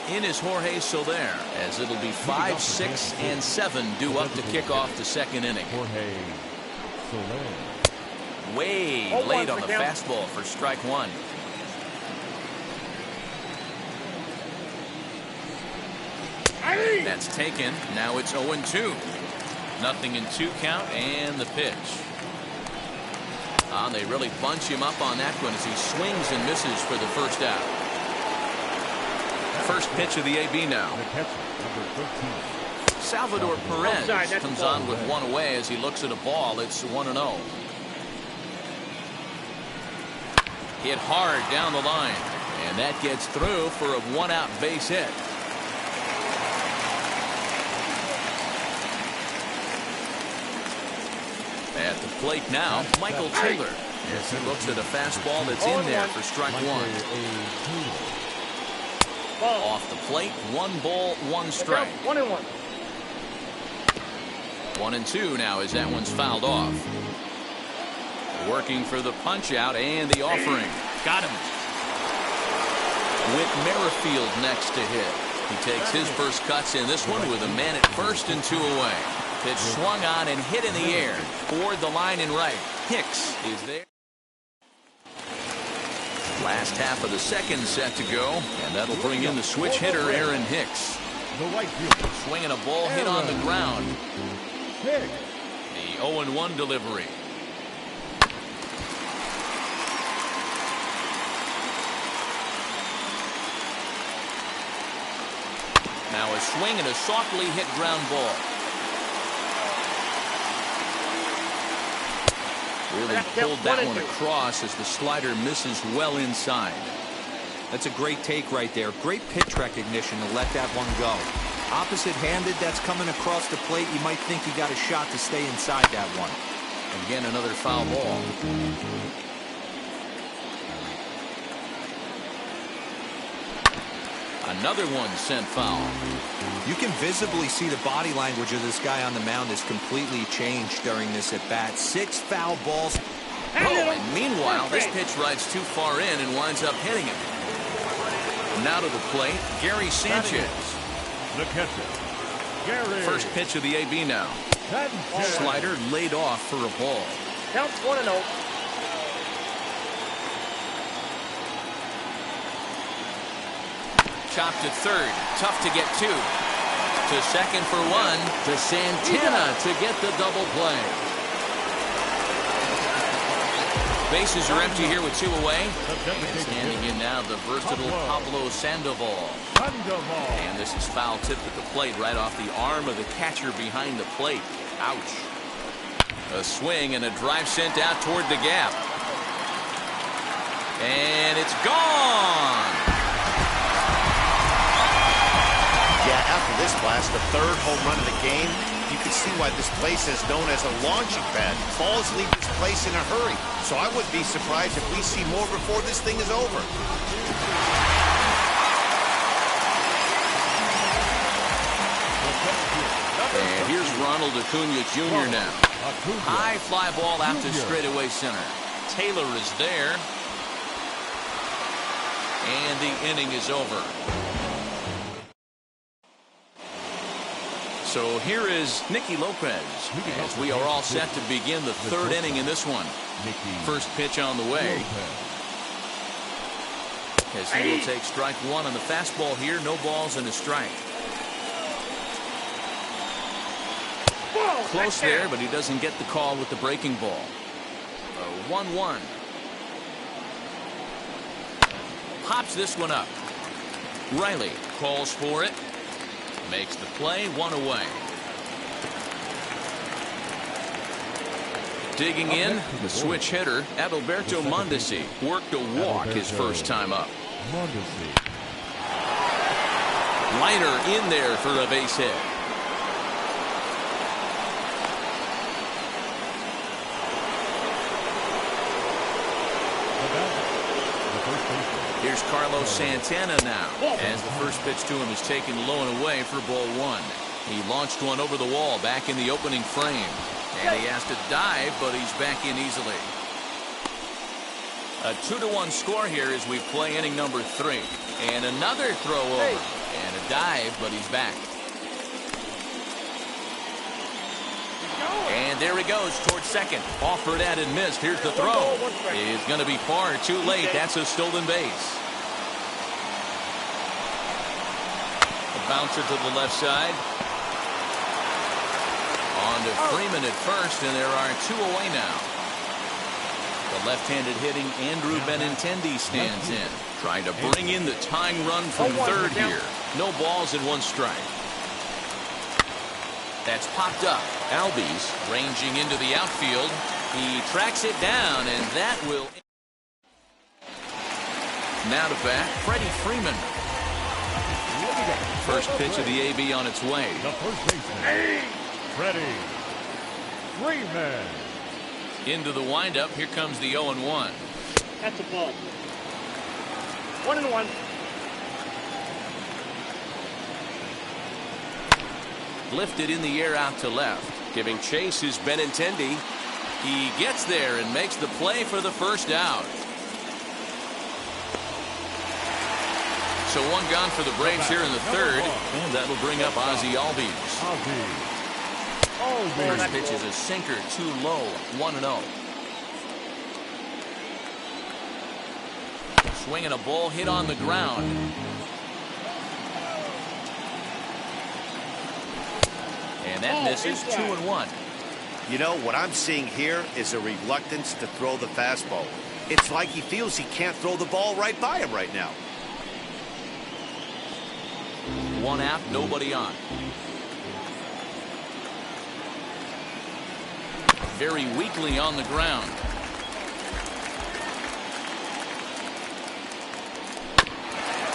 in is Jorge Soler, as it'll be 5, 6, and 7 due up to kick off the second inning. Way late on the fastball for strike 1. That's taken. Now it's 0-2. Nothing in 2 count, and the pitch. They really bunch him up on that one as he swings and misses for the first out. First pitch of the AB now. Salvador Perez comes on with 1 away as he looks at a ball. It's 1-0. Hit hard down the line, and that gets through for a 1-out base hit. At the plate now, Michael Taylor, as he looks at a fastball that's in there for strike 1. Off the plate, 1 ball, 1 strike. 1-1. 1-2 now as that one's fouled off. Working for the punch out and the offering. Got him. With Merrifield next to hit. He takes his first cuts in this one with a man at first and 2 away. Pitch swung on and hit in the air toward the line and right. Hicks is there. Last half of the second set to go, and that'll bring in the switch hitter Aaron Hicks. Swinging a ball hit on the ground. The 0-1 delivery. Now a swing and a softly hit ground ball. Really pulled that one across as the slider misses well inside. That's a great take right there. Great pitch recognition to let that one go. Opposite-handed, that's coming across the plate. You might think he got a shot to stay inside that one. Again, another foul ball. Another one sent foul. You can visibly see the body language of this guy on the mound has completely changed during this at-bat. 6 foul balls. And meanwhile, this pitch rides too far in and winds up hitting him. Now to the plate, Gary Sanchez. The catcher, Gary. First pitch of the AB now. Slider laid off for a ball. Counts 1-0. Chopped at third. Tough to get 2. To second for 1. To Santana to get the double play. Bases are empty here with 2 away. And standing in now the versatile Pablo Sandoval. And this is foul tip at the plate right off the arm of the catcher behind the plate. Ouch. A swing and a drive sent out toward the gap. And it's gone. Yeah, after this blast, the 3rd home run of the game, you can see why this place is known as a launching pad. Balls leave this place in a hurry, so I wouldn't be surprised if we see more before this thing is over. And here's Ronald Acuna Jr. now. High fly ball out to straightaway center. Taylor is there. And the inning is over. So here is Nicky Lopez as we are all set to begin the 3rd inning in this one. First pitch on the way. As he will take strike 1 on the fastball here. No balls and a strike. Close there, but he doesn't get the call with the breaking ball. 1-1. Pops this one up. Riley calls for it. Makes the play, 1 away. Digging in, the switch hitter, Adalberto Mondesi worked a walk his first time up. Liner in there for a base hit. Here's Carlos Santana now, as the first pitch to him is taken low and away for ball one. He launched one over the wall back in the opening frame. And he has to dive, but he's back in easily. A 2-1 score here as we play inning number 3. And another throw over. And a dive, but he's back. And there he goes towards second. Offered at and missed. Here's the throw. It's going to be far too late. That's a stolen base. A bouncer to the left side. On to Freeman at first, and there are 2 away now. The left-handed hitting Andrew Benintendi stands in, trying to bring in the tying run from third here. No balls and 1 strike. That's popped up. Albies ranging into the outfield. He tracks it down, and that will... Now to bat, Freddie Freeman. First pitch of the AB on its way. The first baseman, Freddie Freeman. Into the windup. Here comes the 0-1. That's a ball. 1-1. Lifted in the air out to left. Giving chase is Benintendi. He gets there and makes the play for the first out. So 1 gone for the Braves here in the third. And that'll bring up Ozzie Albies. First pitch is a sinker, too low, 1-0. Swinging a ball hit on the ground. And that misses, 2-1. You know, what I'm seeing here is a reluctance to throw the fastball. It's like he feels he can't throw the ball right by him right now. 1 out, nobody on. Very weakly on the ground.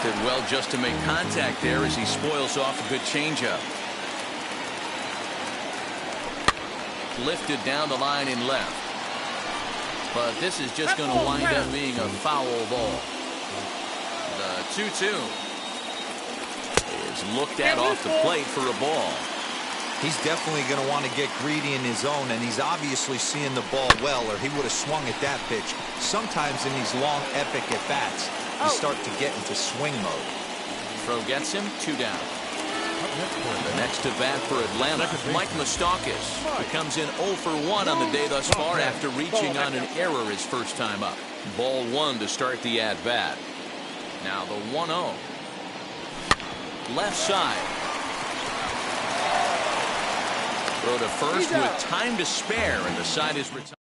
Did well just to make contact there as he spoils off a good changeup. Lifted down the line in left. But this is just going to wind up being a foul ball. The 2-2 is looked at off the plate for a ball. He's definitely going to want to get greedy in his zone, and he's obviously seeing the ball well, or he would have swung at that pitch. Sometimes in these long, epic at-bats, you start to get into swing mode. Throw gets him, 2 down. The next to bat for Atlanta, Mike Moustakas, who comes in 0 for 1 on the day thus far after reaching on an error his first time up. Ball 1 to start the at-bat. Now the 1-0. Left side. Throw to first with time to spare, and the side is retired.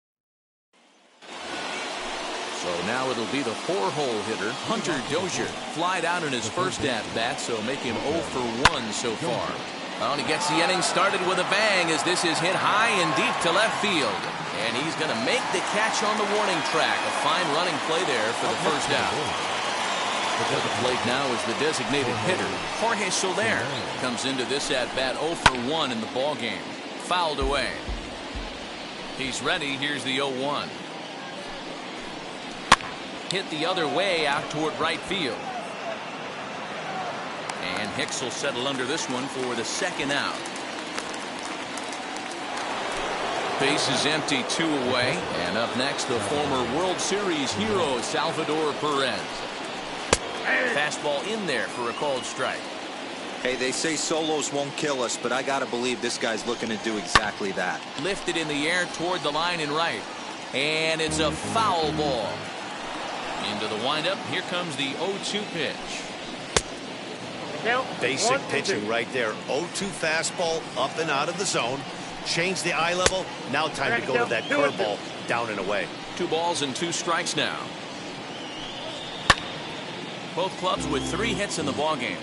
So now it'll be the 4-hole hitter, Hunter Dozier. Flied out in his first at-bat, so make him 0 for 1 so far. Well, he gets the inning started with a bang as this is hit high and deep to left field. And he's going to make the catch on the warning track. A fine running play there for the first out. At the plate now is the designated hitter, Jorge Soler. Comes into this at-bat 0 for 1 in the ballgame. Fouled away. He's ready. Here's the 0-1. Hit the other way out toward right field. And Hicks will settle under this one for the second out. Base is empty, 2 away. And up next, the former World Series hero, Salvador Perez. Fastball in there for a called strike. Hey, they say solos won't kill us, but I got to believe this guy's looking to do exactly that. Lifted in the air toward the line and right. And it's a foul ball. Into the windup. Here comes the 0-2 pitch. Basic pitching right there. 0-2 fastball up and out of the zone. Change the eye level. Now time to go to that curveball down and away. 2 balls and 2 strikes now. Both clubs with 3 hits in the ballgame.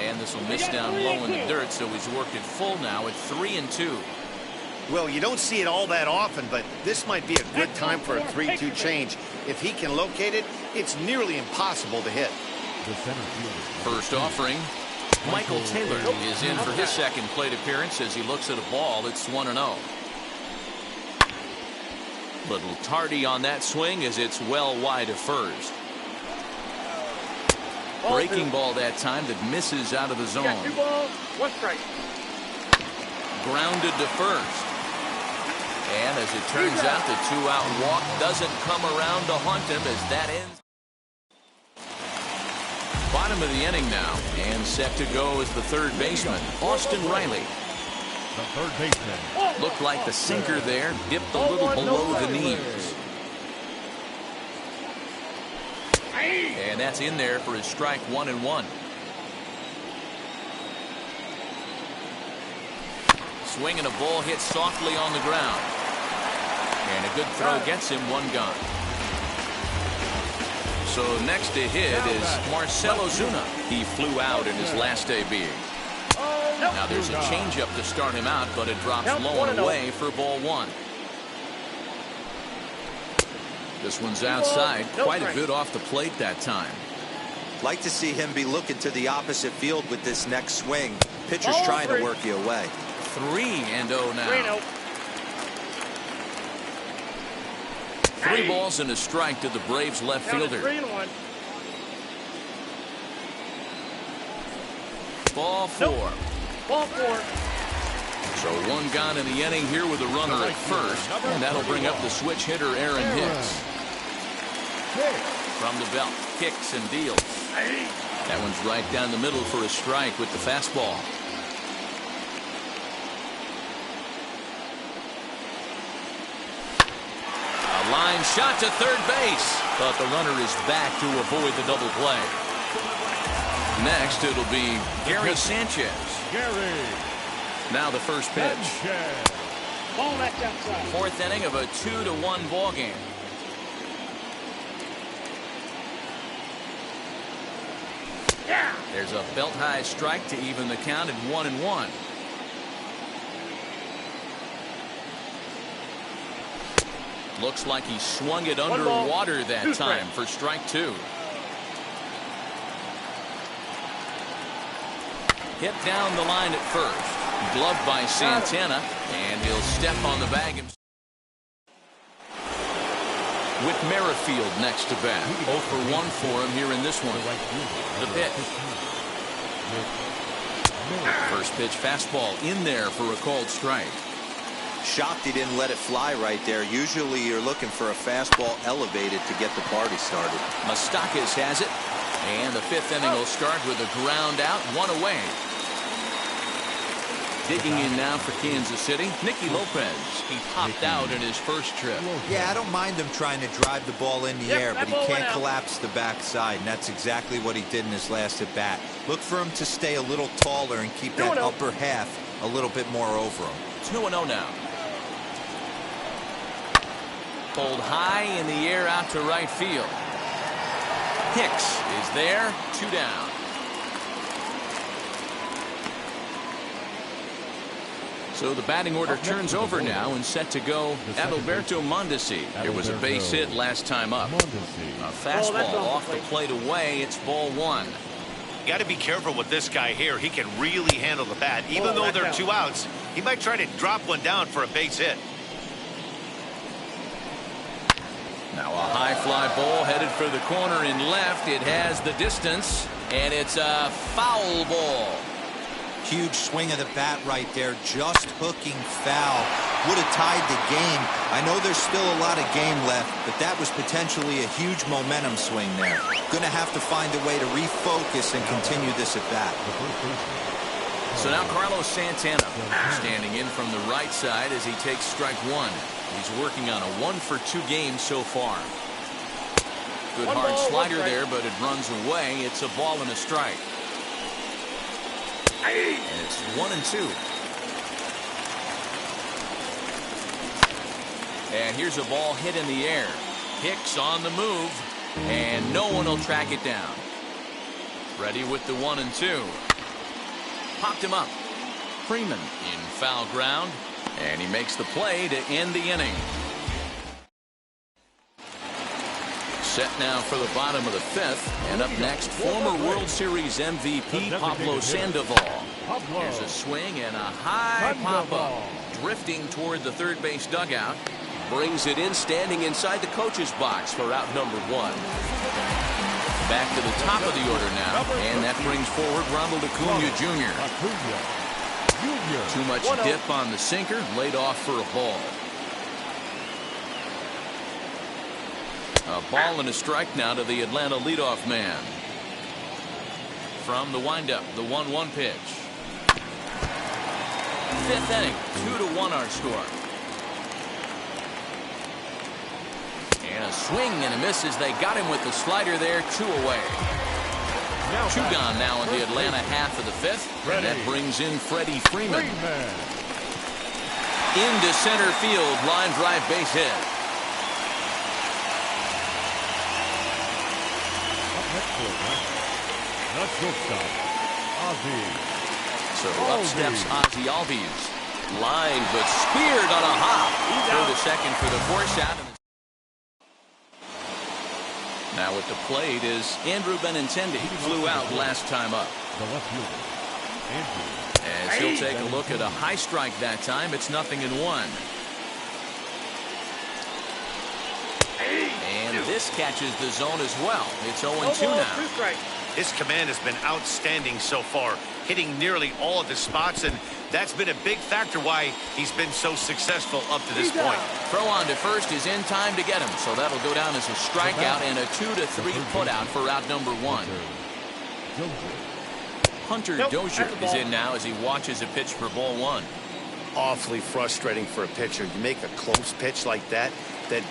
And this will miss down low in the dirt, so he's worked it full now at 3-2. Well, you don't see it all that often, but this might be a good time for a 3-2 change. If he can locate it, it's nearly impossible to hit. First offering, Michael Taylor is in for his second plate appearance as he looks at a ball. It's 1-0. Little tardy on that swing as it's well wide of first. Breaking ball that time that misses out of the zone. 2 balls, 1 strike. Grounded to first. And as it turns out, the 2-out walk doesn't come around to haunt him as that ends. Bottom of the inning now, and set to go is the third baseman, Austin Riley. The third baseman. Looked like the sinker there dipped a little below the knees. And that's in there for his strike 1-1. Swing and a ball hit softly on the ground. And a good throw gets him 1 gone. So next to hit is Marcell Ozuna. He flew out in his last AB. Now there's a changeup to start him out, but it drops low and away for ball 1. This one's outside. Quite a bit off the plate that time. Like to see him be looking to the opposite field with this next swing. Pitcher's trying to work you away. 3-0 now. 3 balls and a strike to the Braves left fielder. 3-1. Ball 4. Ball 4. So 1 gone in the inning here with a runner at first, and that'll bring up the switch hitter Aaron Hicks. From the belt, kicks and deals. That one's right down the middle for a strike with the fastball. A line shot to third base, but the runner is back to avoid the double play. Next, it'll be Gary Sanchez. Now the first pitch. Ball that's outside. 4th inning of a 2-1 ball game. There's a belt-high strike to even the count at 1-1. Looks like he swung it underwater that time for strike 2. Hit down the line at first. Gloved by Santana, and he'll step on the bag himself. With Merrifield next to bat. 0 for 1 for him here in this one. The pitch. First pitch fastball in there for a called strike. Shocked he didn't let it fly right there. Usually you're looking for a fastball elevated to get the party started. Moustakas has it. And the 5th inning will start with a ground out, 1 away. Digging in now for Kansas City, Nicky Lopez. He popped out in his first trip. Yeah, I don't mind him trying to drive the ball in the air, but he can't collapse the backside, and that's exactly what he did in his last at bat. Look for him to stay a little taller and keep that upper half a little bit more over him. 2-0 now. Pulled high in the air out to right field. Hicks is there, 2 down. So the batting order turns over now and set to go Adalberto Mondesi. It was a base hit last time up. A fastball off the plate away. It's ball 1. You got to be careful with this guy here. He can really handle the bat. Even though there are 2 outs, he might try to drop one down for a base hit. Now a high fly ball headed for the corner in left. It has the distance, and it's a foul ball. Huge swing of the bat right there, just hooking foul. Would have tied the game. I know there's still a lot of game left, but that was potentially a huge momentum swing there. Gonna have to find a way to refocus and continue this at bat. So now Carlos Santana standing in from the right side as he takes strike 1. He's working on a 1 for 2 game so far. Good hard slider there, but it runs away. It's a ball and a strike. And it's 1-2. And here's a ball hit in the air. Hicks on the move, and no one will track it down. Ready with the 1-2. Popped him up. Freeman in foul ground, and he makes the play to end the inning. Set now for the bottom of the fifth, and up next, former World Series MVP Pablo Sandoval. Here's a swing and a high pop-up, drifting toward the third base dugout. Brings it in, standing inside the coach's box for out number 1. Back to the top of the order now, and that brings forward Ronald Acuna Jr. Too much dip on the sinker, laid off for a ball. A ball and a strike now to the Atlanta leadoff man. From the windup, the 1-1 pitch. Fifth inning, 2-1 our score. And a swing and a miss as they got him with the slider there, 2 away. 2 gone now in the Atlanta half of the fifth, and that brings in Freddie Freeman. Into center field, line drive base hit. So up steps Ozzie Albies. Line, but speared on a hop. Through the second for the force out. Now at the plate is Andrew Benintendi. He flew out last time up. As he'll take a look at a high strike that time, it's 0-1. And this catches the zone as well. It's 0-2 now. His command has been outstanding so far, hitting nearly all of his spots, and that's been a big factor why he's been so successful up to this point. Throw on to first is in time to get him, so that'll go down as a strikeout and a 2-3 putout for out number 1. Hunter Dozier is in now as he watches a pitch for ball 1. Awfully frustrating for a pitcher. You make a close pitch like that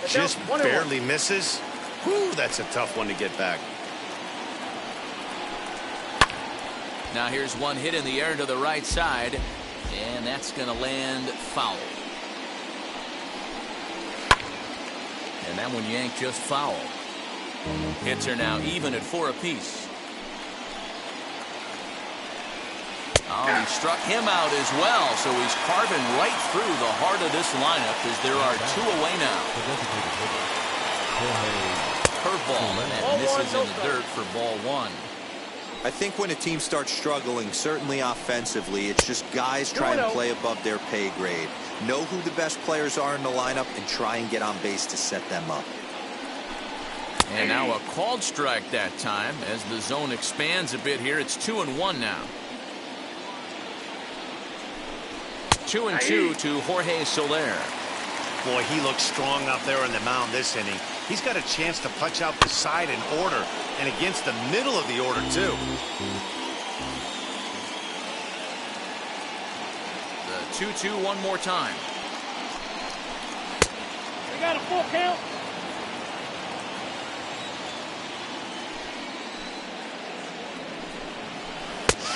just barely misses. Whew, that's a tough one to get back. Now here's one hit in the air to the right side, and that's going to land foul. And that one yanked just foul. Hits are now even at 4 apiece. Oh, he struck him out as well, so he's carving right through the heart of this lineup as there are 2 away now. Curveball, and that misses in the dirt for ball 1. I think when a team starts struggling, certainly offensively, it's just guys trying to play above their pay grade. Know who the best players are in the lineup and try and get on base to set them up. And now a called strike that time as the zone expands a bit here. It's 2-1 now. 2-2 to Jorge Soler. Boy, he looks strong out there on the mound this inning. He's got a chance to punch out the side in order, and against the middle of the order, too. The 2-2 one more time. We got a full count.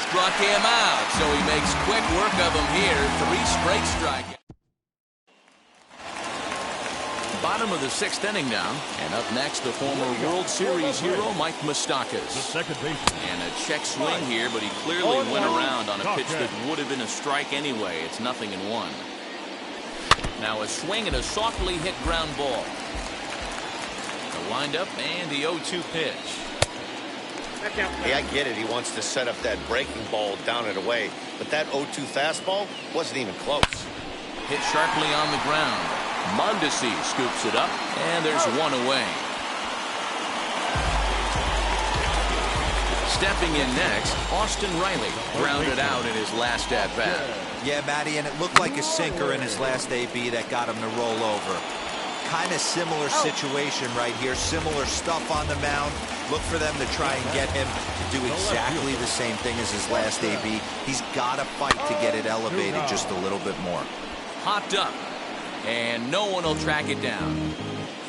Struck him out, so he makes quick work of him here. 3 straight strikeouts. Bottom of the 6th inning now, and up next the former World Series hero Mike Moustakas. And a check swing here, but he clearly went around on a pitch that would have been a strike anyway. It's 0-1. Now a swing and a softly hit ground ball. The windup and the 0-2 pitch. Hey, I get it. He wants to set up that breaking ball down and away, but that 0-2 fastball wasn't even close. Hit sharply on the ground. Mondesi scoops it up, and there's 1 away. Stepping in next, Austin Riley grounded out in his last at-bat. Yeah, Matty, and it looked like a sinker in his last AB that got him to roll over. Kind of similar situation right here. Similar stuff on the mound. Look for them to try and get him to do exactly the same thing as his last AB. He's got to fight to get it elevated just a little bit more. Hopped up, and no one will track it down.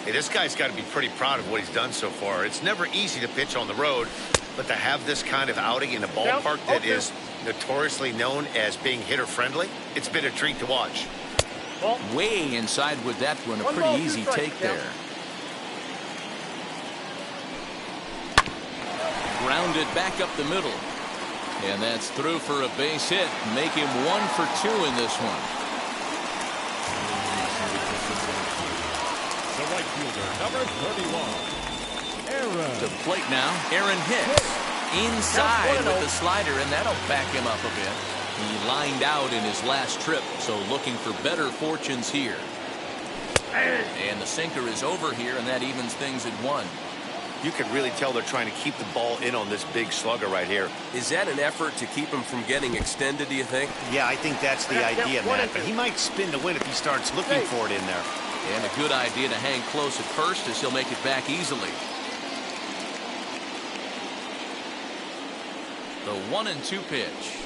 Hey, this guy's got to be pretty proud of what he's done so far. It's never easy to pitch on the road, but to have this kind of outing in a ballpark that is notoriously known as being hitter-friendly, it's been a treat to watch. Way inside with that one, a pretty easy take there. Grounded back up the middle. And that's through for a base hit. Make him 1 for 2 in this one. The right fielder, number 31, Aaron. To the plate now, Aaron Hicks. Inside with the slider, and that'll back him up a bit. He lined out in his last trip, so looking for better fortunes here. And the sinker is over here, and that evens things at 1. You can really tell they're trying to keep the ball in on this big slugger right here. Is that an effort to keep him from getting extended, do you think? Yeah, I think that's the idea, Matt. But he might spin to win if he starts looking for it in there. And a good idea to hang close at first, as he'll make it back easily. The 1-2 pitch.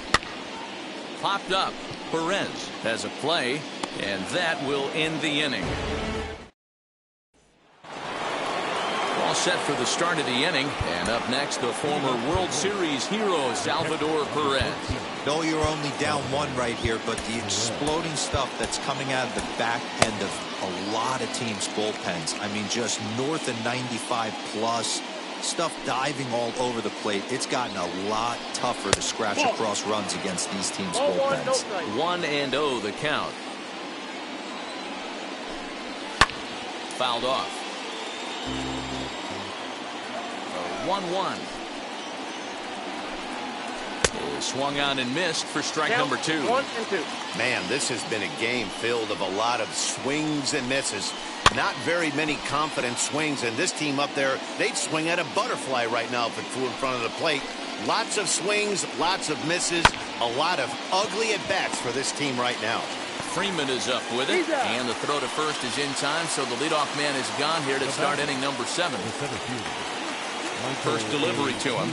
Popped up. Perez has a play, and that will end the inning. All set for the start of the inning, and up next, the former World Series hero, Salvador Perez. No, you're only down 1 right here, but the exploding stuff that's coming out of the back end of a lot of teams' bullpens. I mean, just north of 95 plus. Stuff diving all over the plate. It's gotten a lot tougher to scratch across runs against these teams' bullpens. 1-0 the count. Fouled off. 1-1. Swung on and missed for strike number 2. 1-2. Man, this has been a game filled of a lot of swings and misses. Not very many confident swings, and this team up there, they'd swing at a butterfly right now if it flew in front of the plate. Lots of swings, lots of misses, a lot of ugly at-bats for this team right now. Freeman is up with it, and the throw to first is in time, so the leadoff man is gone here to start inning number 7. First delivery to him.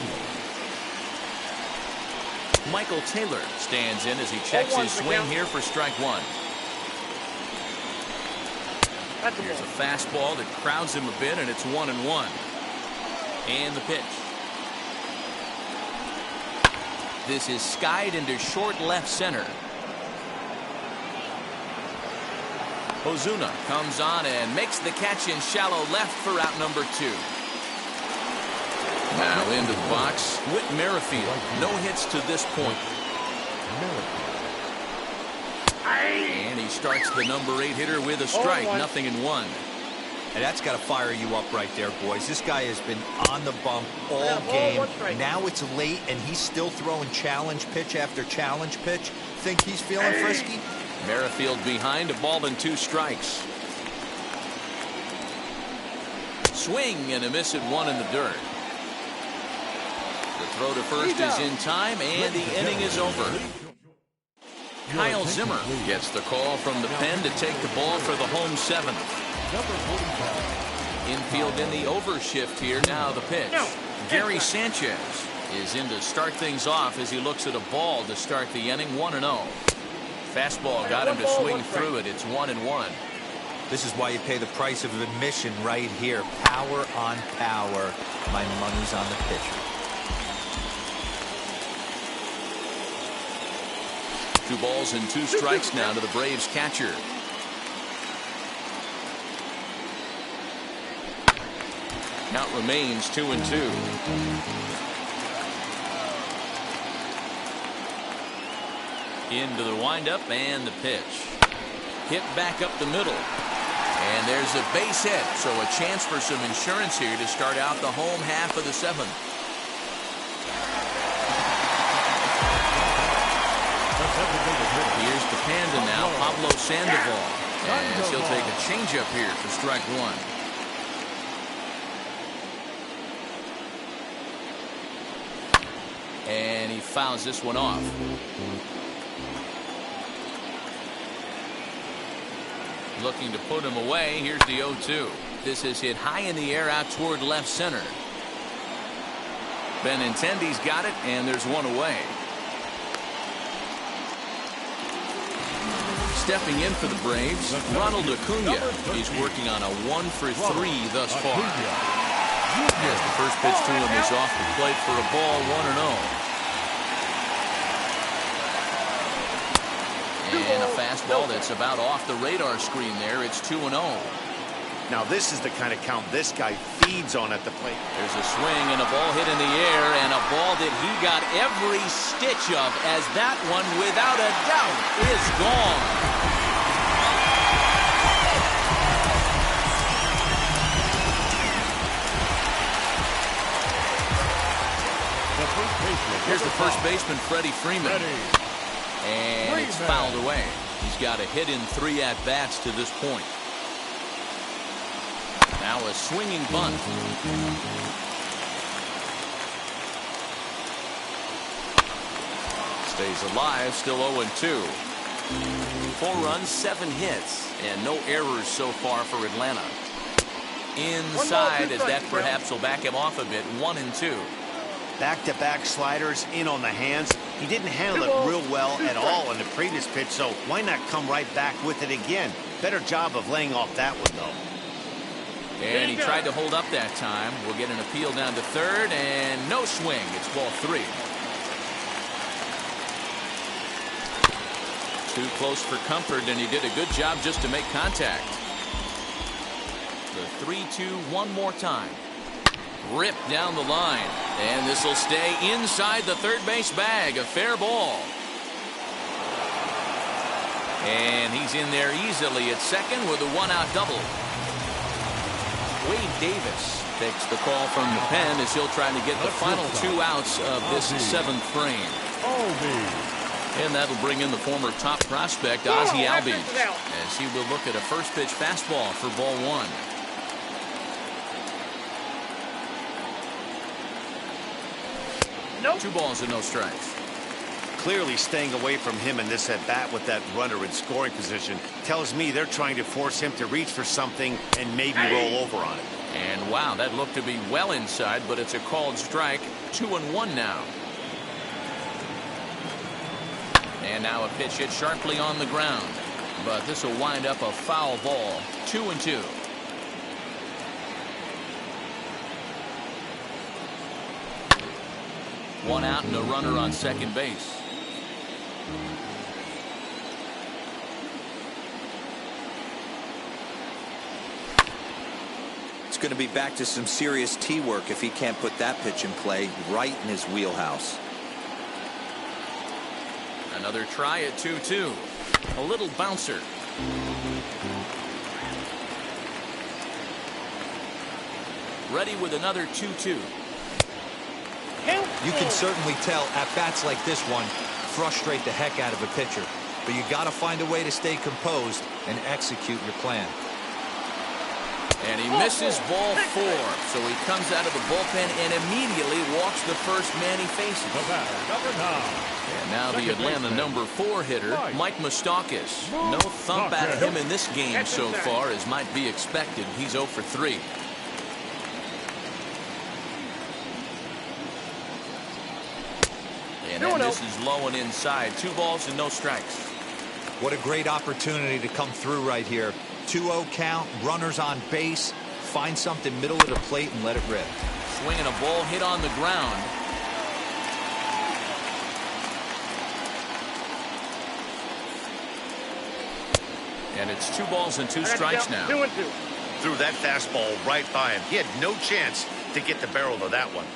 Michael Taylor stands in as he checks his swing here for strike 1. Here's a fastball that crowds him a bit, and it's 1-1. And the pitch. This is skied into short left center. Ozuna comes on and makes the catch in shallow left for out number 2. Now into the box, Whit Merrifield. No hits to this point. And he starts the number 8 hitter with a strike. 0-1. And that's got to fire you up right there, boys. This guy has been on the bump all game. Now it's late, and he's still throwing challenge pitch after challenge pitch. Think he's feeling frisky? Merrifield behind, a ball and 2 strikes. Swing and a miss at 1 in the dirt. The throw to first is in time, and the inning is over. Kyle Zimmer gets the call from the pen to take the ball for the home 7th. Infield in the overshift here. Now the pitch. Gary Sanchez is in to start things off as he looks at a ball to start the inning. 1-0. Fastball got him to swing through it. It's 1-1. This is why you pay the price of admission right here. Power on power. My money's on the pitcher. 2 balls and 2 strikes now to the Braves catcher. Count remains 2-2. Into the windup and the pitch. Hit back up the middle. And there's a base hit, so a chance for some insurance here to start out the home half of the 7th. Here's the Panda now, Pablo Sandoval. And he'll take a changeup here for strike 1. And he fouls this one off. Looking to put him away. Here's the 0-2. This is hit high in the air out toward left center. Benintendi's got it, and there's one away. Stepping in for the Braves, Ronald Acuna. He's working on a 1-for-3 thus far. As the first pitch to him is off the plate for a ball. 1-0. And a fastball that's about off the radar screen there. It's 2-0. Now, this is the kind of count this guy feeds on at the plate. There's a swing and a ball hit in the air, and a ball that he got every stitch of, as that one, without a doubt, is gone. Here's the first baseman, Freddie Freeman. And it's fouled away. He's got a hit in 3 at-bats to this point. Now a swinging bunt. Stays alive, still 0-2. 4 runs, 7 hits, and no errors so far for Atlanta. Inside, as that perhaps will back him off a bit. 1-2. Back-to-back sliders in on the hands. He didn't handle it real well at all in the previous pitch, so why not come right back with it again? Better job of laying off that one, though. And he tried to hold up that time. We'll get an appeal down to third, and no swing. It's ball 3. Too close for comfort, and he did a good job just to make contact. The 3-2 one more time. Ripped down the line, and this will stay inside the third base bag. A fair ball. And he's in there easily at second with a 1-out double. Wade Davis takes the call from the pen as he'll try to get the final 2 outs of this 7th frame. And that'll bring in the former top prospect, Ozzie Albies, as he will look at a first pitch fastball for ball 1. Nope. 2 balls and no strikes. Clearly staying away from him in this at-bat with that runner in scoring position tells me they're trying to force him to reach for something and maybe roll over on it. And wow, that looked to be well inside, but it's a called strike. 2-1 now. And now a pitch hit sharply on the ground, but this will wind up a foul ball. 2-2. One out and a runner on second base. It's going to be back to some serious tee work if he can't put that pitch in play right in his wheelhouse. Another try at 2-2. A little bouncer. Ready with another 2-2. You can certainly tell at-bats like this one frustrate the heck out of a pitcher. But you got to find a way to stay composed and execute your plan. And he misses ball 4. So he comes out of the bullpen and immediately walks the first man he faces. The batter, number 9. And now the Atlanta number 4 hitter, Mike Moustakas. No thump out of him in this game so far, as might be expected. He's 0 for 3. And then this is low and inside. 2 balls and no strikes. What a great opportunity to come through right here. 2-0 count, runners on base. Find something middle of the plate and let it rip. Swinging a ball hit on the ground. And it's 2 balls and 2 strikes now. 2-2. Threw that fastball right by him. He had no chance to get the barrel of that one.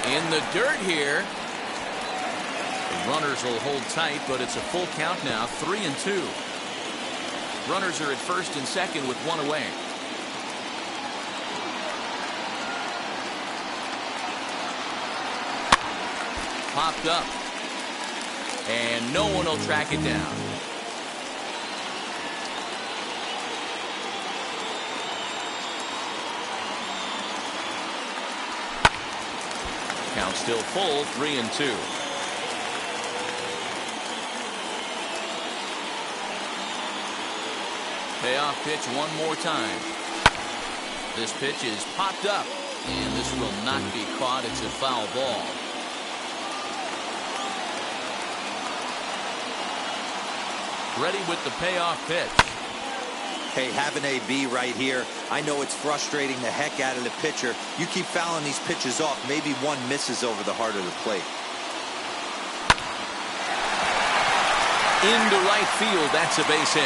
In the dirt here. The runners will hold tight, but it's a full count now. 3-2. Runners are at first and second with 1 away. Popped up. And no one will track it down. Count still full, 3-2. Payoff pitch one more time. This pitch is popped up, and this will not be caught. It's a foul ball. Ready with the payoff pitch. Hey, have an AB right here. I know it's frustrating the heck out of the pitcher. You keep fouling these pitches off, maybe one misses over the heart of the plate. Into right field, that's a base hit.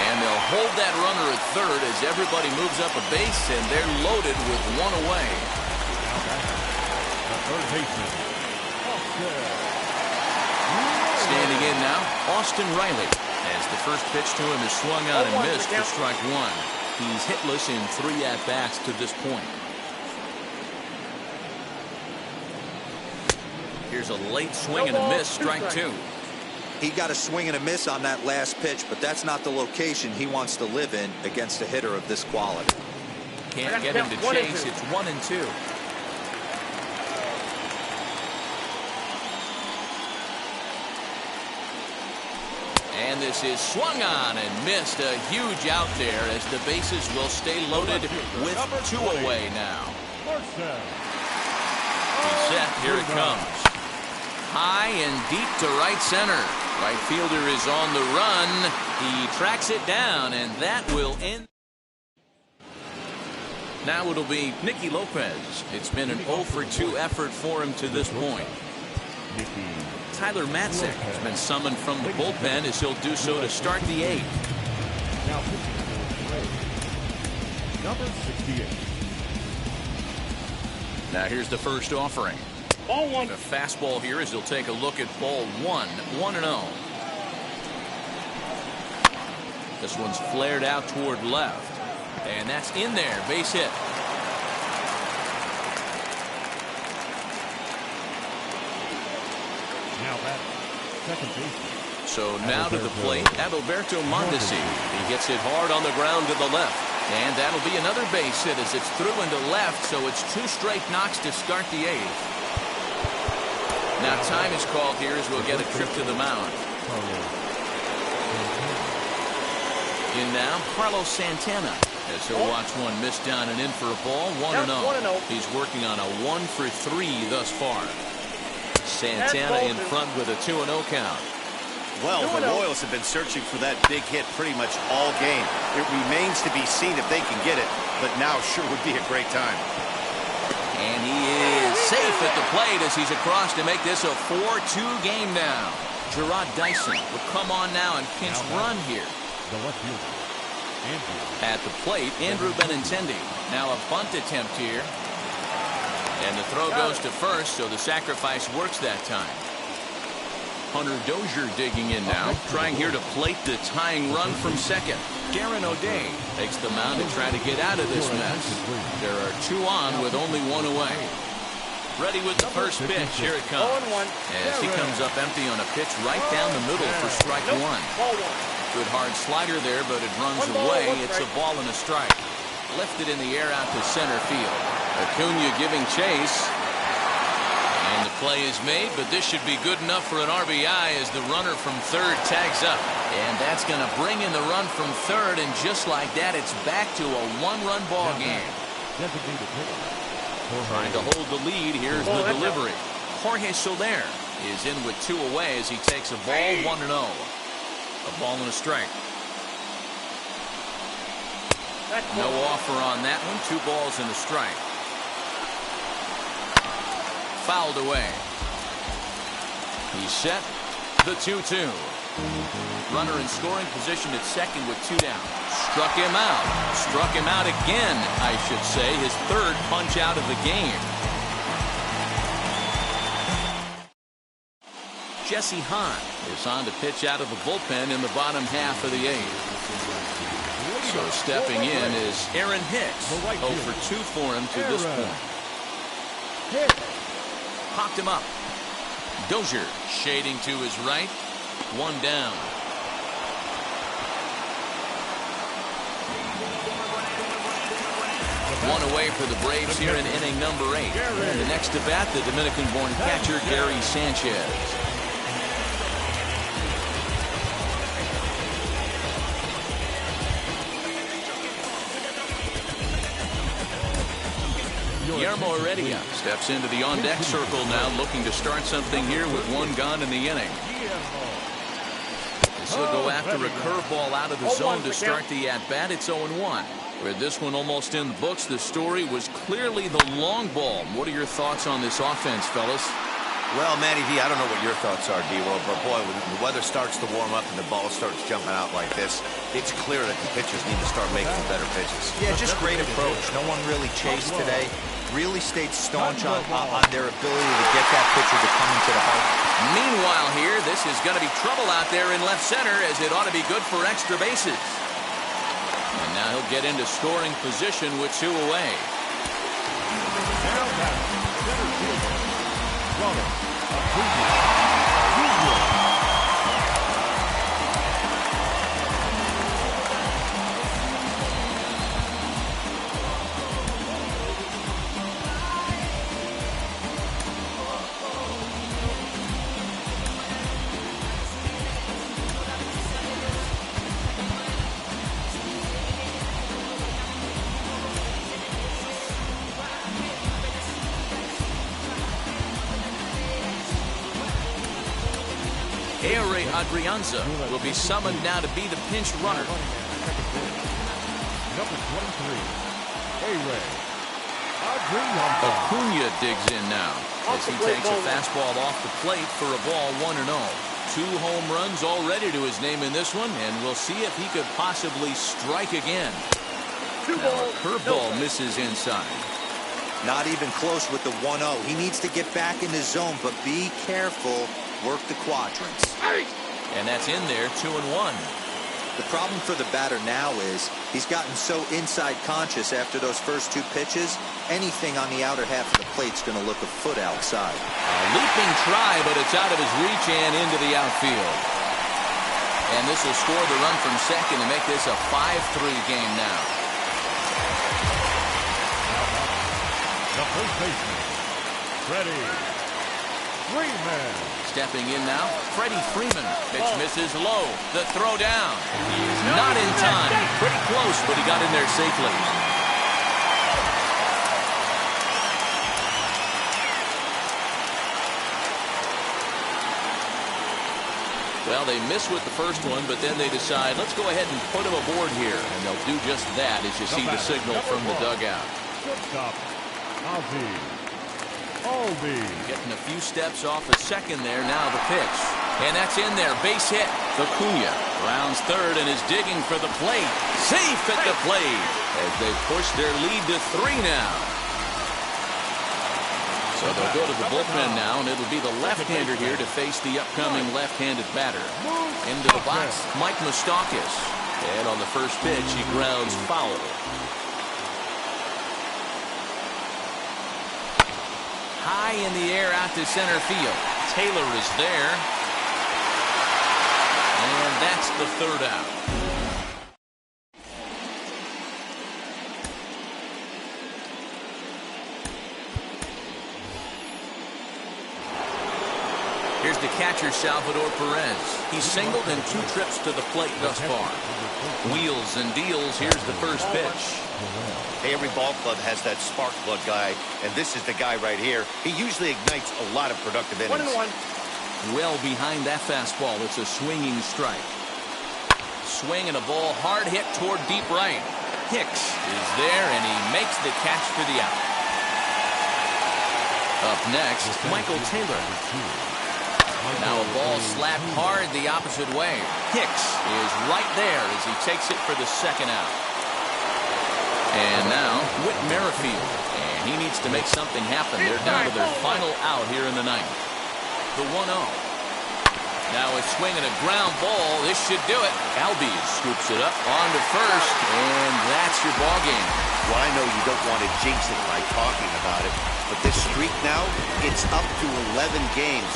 And they'll hold that runner at third as everybody moves up a base, and they're loaded with one away. The third baseman, Austin. Standing in now, Austin Riley. As the first pitch to him is swung on and missed for strike one. He's hitless in 3 at-bats to this point. Here's a late swing and a miss, strike 2. He got a swing and a miss on that last pitch, but that's not the location he wants to live in against a hitter of this quality. Can't get him to chase. It's 1-2. And this is swung on and missed. A huge out there as the bases will stay loaded with 2 away now. He's set. Here it comes. High and deep to right center. Right fielder is on the run. He tracks it down, and that will end. Now it'll be Nicky Lopez. It's been an 0 for 2 effort for him to this point. Tyler Matzek has been summoned from the bullpen as he'll do so to start the 8th. Now number 68. Now here's the first offering. Ball 1. A fastball here as he'll take a look at ball 1, 1-0. This one's flared out toward left. And that's in there, base hit. Now that second baseman. So now to the plate, Adalberto Mondesi. He hits it hard on the ground to the left. And that'll be another base hit as it's through into left, so it's 2 straight knocks to start the 8th. Now time is called here as we'll get a trip to the mound. In now, Carlos Santana, as he'll watch one miss down and in for a ball, 1-0. He's working on a 1 for 3 thus far. Santana in front with a 2-0 count. Well, the Royals have been searching for that big hit pretty much all game. It remains to be seen if they can get it, but now sure would be a great time. And he is safe at the plate as he's across to make this a 4-2 game now. Gerard Dyson will come on now and pinch run here. The left fielder, Andrew. At the plate, Andrew Benintendi. Now a bunt attempt here. And the throw goes to first, so the sacrifice works that time. Hunter Dozier digging in now, trying here to plate the tying run from second. Darren O'Day takes the mound to try to get out of this mess. There are 2 on with only 1 away. Ready with the first pitch. Here it comes. As he comes up empty on a pitch right down the middle for strike 1. Good hard slider there, but it runs away. It's a ball and a strike. Lifted in the air out to center field. Acuna giving chase. And the play is made, but this should be good enough for an RBI as the runner from third tags up. And that's going to bring in the run from third, and just like that, it's back to a 1-run ball game. Trying to hold the lead. Here's the delivery. Jorge Soler is in with 2 away as he takes a ball, 1-0. A ball and a strike. No offer on that one. 2 balls and a strike. Fouled away. He's set. The 2-2. Runner in scoring position at second with 2 down. Struck him out. Struck him out again, I should say. His 3rd punch out of the game. Jesse Hahn is on to pitch out of the bullpen in the bottom half of the 8th. So stepping in is Aaron Hicks. 0 for 2 for him to this point. Popped him up. Dozier shading to his right. 1 down. One away for the Braves here in inning number 8. And the next at bat, the Dominican-born catcher Gary Sanchez. Guillermo Heredia steps into the on-deck circle now, looking to start something here with 1 gone in the inning. He'll go after a curveball out of the zone to start the at-bat. It's 0-1. With this one almost in the books, the story was clearly the long ball. What are your thoughts on this offense, fellas? Well, Matty V, I don't know what your thoughts are, D-Roll, but boy, when the weather starts to warm up and the ball starts jumping out like this, it's clear that the pitchers need to start making better pitches. Yeah, just great approach. No one really chased today. Really stayed staunch on their ability to get that pitcher to come into the heart. Meanwhile here, this is going to be trouble out there in left center, as it ought to be good for extra bases. And now he'll get into scoring position with 2 away. Now back, center fielder, Ronald Acuna Jr. Adrianza will be summoned now to be the pinch runner. Number 23, A-Ray Adrianza. Acuna digs in now as he takes a fastball off the plate for a ball 1-0. 2 home runs already to his name in this one, and we'll see if he could possibly strike again. Now a curveball misses inside. Not even close with the 1-0. He needs to get back in the zone, but be careful. Work the quadrants. And that's in there, 2-1. The problem for the batter now is he's gotten so inside conscious after those first 2 pitches, anything on the outer half of the plate's going to look a foot outside. A leaping try, but it's out of his reach and into the outfield. And this will score the run from second to make this a 5-3 game now. The first baseman, Freddie Freeman. Stepping in now, Freddie Freeman. Pitch misses low. The throw down. Not in time. Pretty close, but he got in there safely. Well, they miss with the first one, but then they decide, let's go ahead and put him aboard here. And they'll do just that as you see the signal from the dugout. Shortstop, Albi. Getting a few steps off a second there. Now the pitch. And that's in there. Base hit. Acuna rounds third and is digging for the plate. Safe at the plate as they push their lead to 3 now. So they'll go to the bullpen now, and it'll be the left-hander here to face the upcoming left-handed batter. Into the box, Mike Moustakas. And on the first pitch, he grounds foul. High in the air out to center field. Taylor is there. And that's the 3rd out. Here's the catcher, Salvador Perez. He's singled in 2 trips to the plate thus far. Wheels and deals. Here's the first pitch. Hey, every ball club has that spark plug guy, and this is the guy right here. He usually ignites a lot of productive innings. 1-1. Well behind that fastball. It's a swinging strike. Swing and a ball hard hit toward deep right. Hicks is there, and he makes the catch for the out. Up next, Michael Taylor. Now a ball slapped hard the opposite way. Hicks is right there as he takes it for the 2nd out. And now, Whit Merrifield. And he needs to make something happen. They're down to their final out here in the 9th. The 1-0. Now a swing and a ground ball. This should do it. Albies scoops it up onto first, and that's your ball game. Well, I know you don't want to jinx it by talking about it, but this streak now, it's up to 11 games.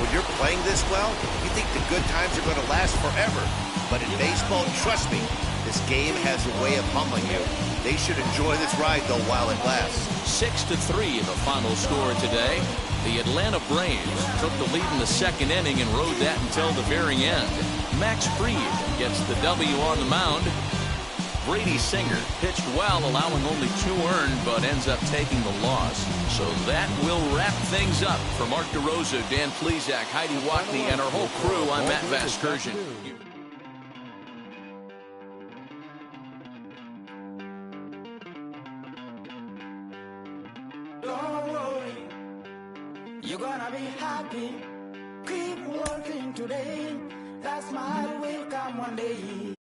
When you're playing this well, you think the good times are going to last forever. But in baseball, trust me, this game has a way of humbling you. They should enjoy this ride, though, while it lasts. 6-3 the final score today. The Atlanta Braves took the lead in the 2nd inning and rode that until the very end. Max Fried gets the W on the mound. Brady Singer pitched well, allowing only 2 earned, but ends up taking the loss. So that will wrap things up. For Mark DeRosa, Dan Plesac, Heidi Watney, and our whole crew, I'm Matt Vasgersian. you're gonna be happy. Keep working today, that smile will come one day.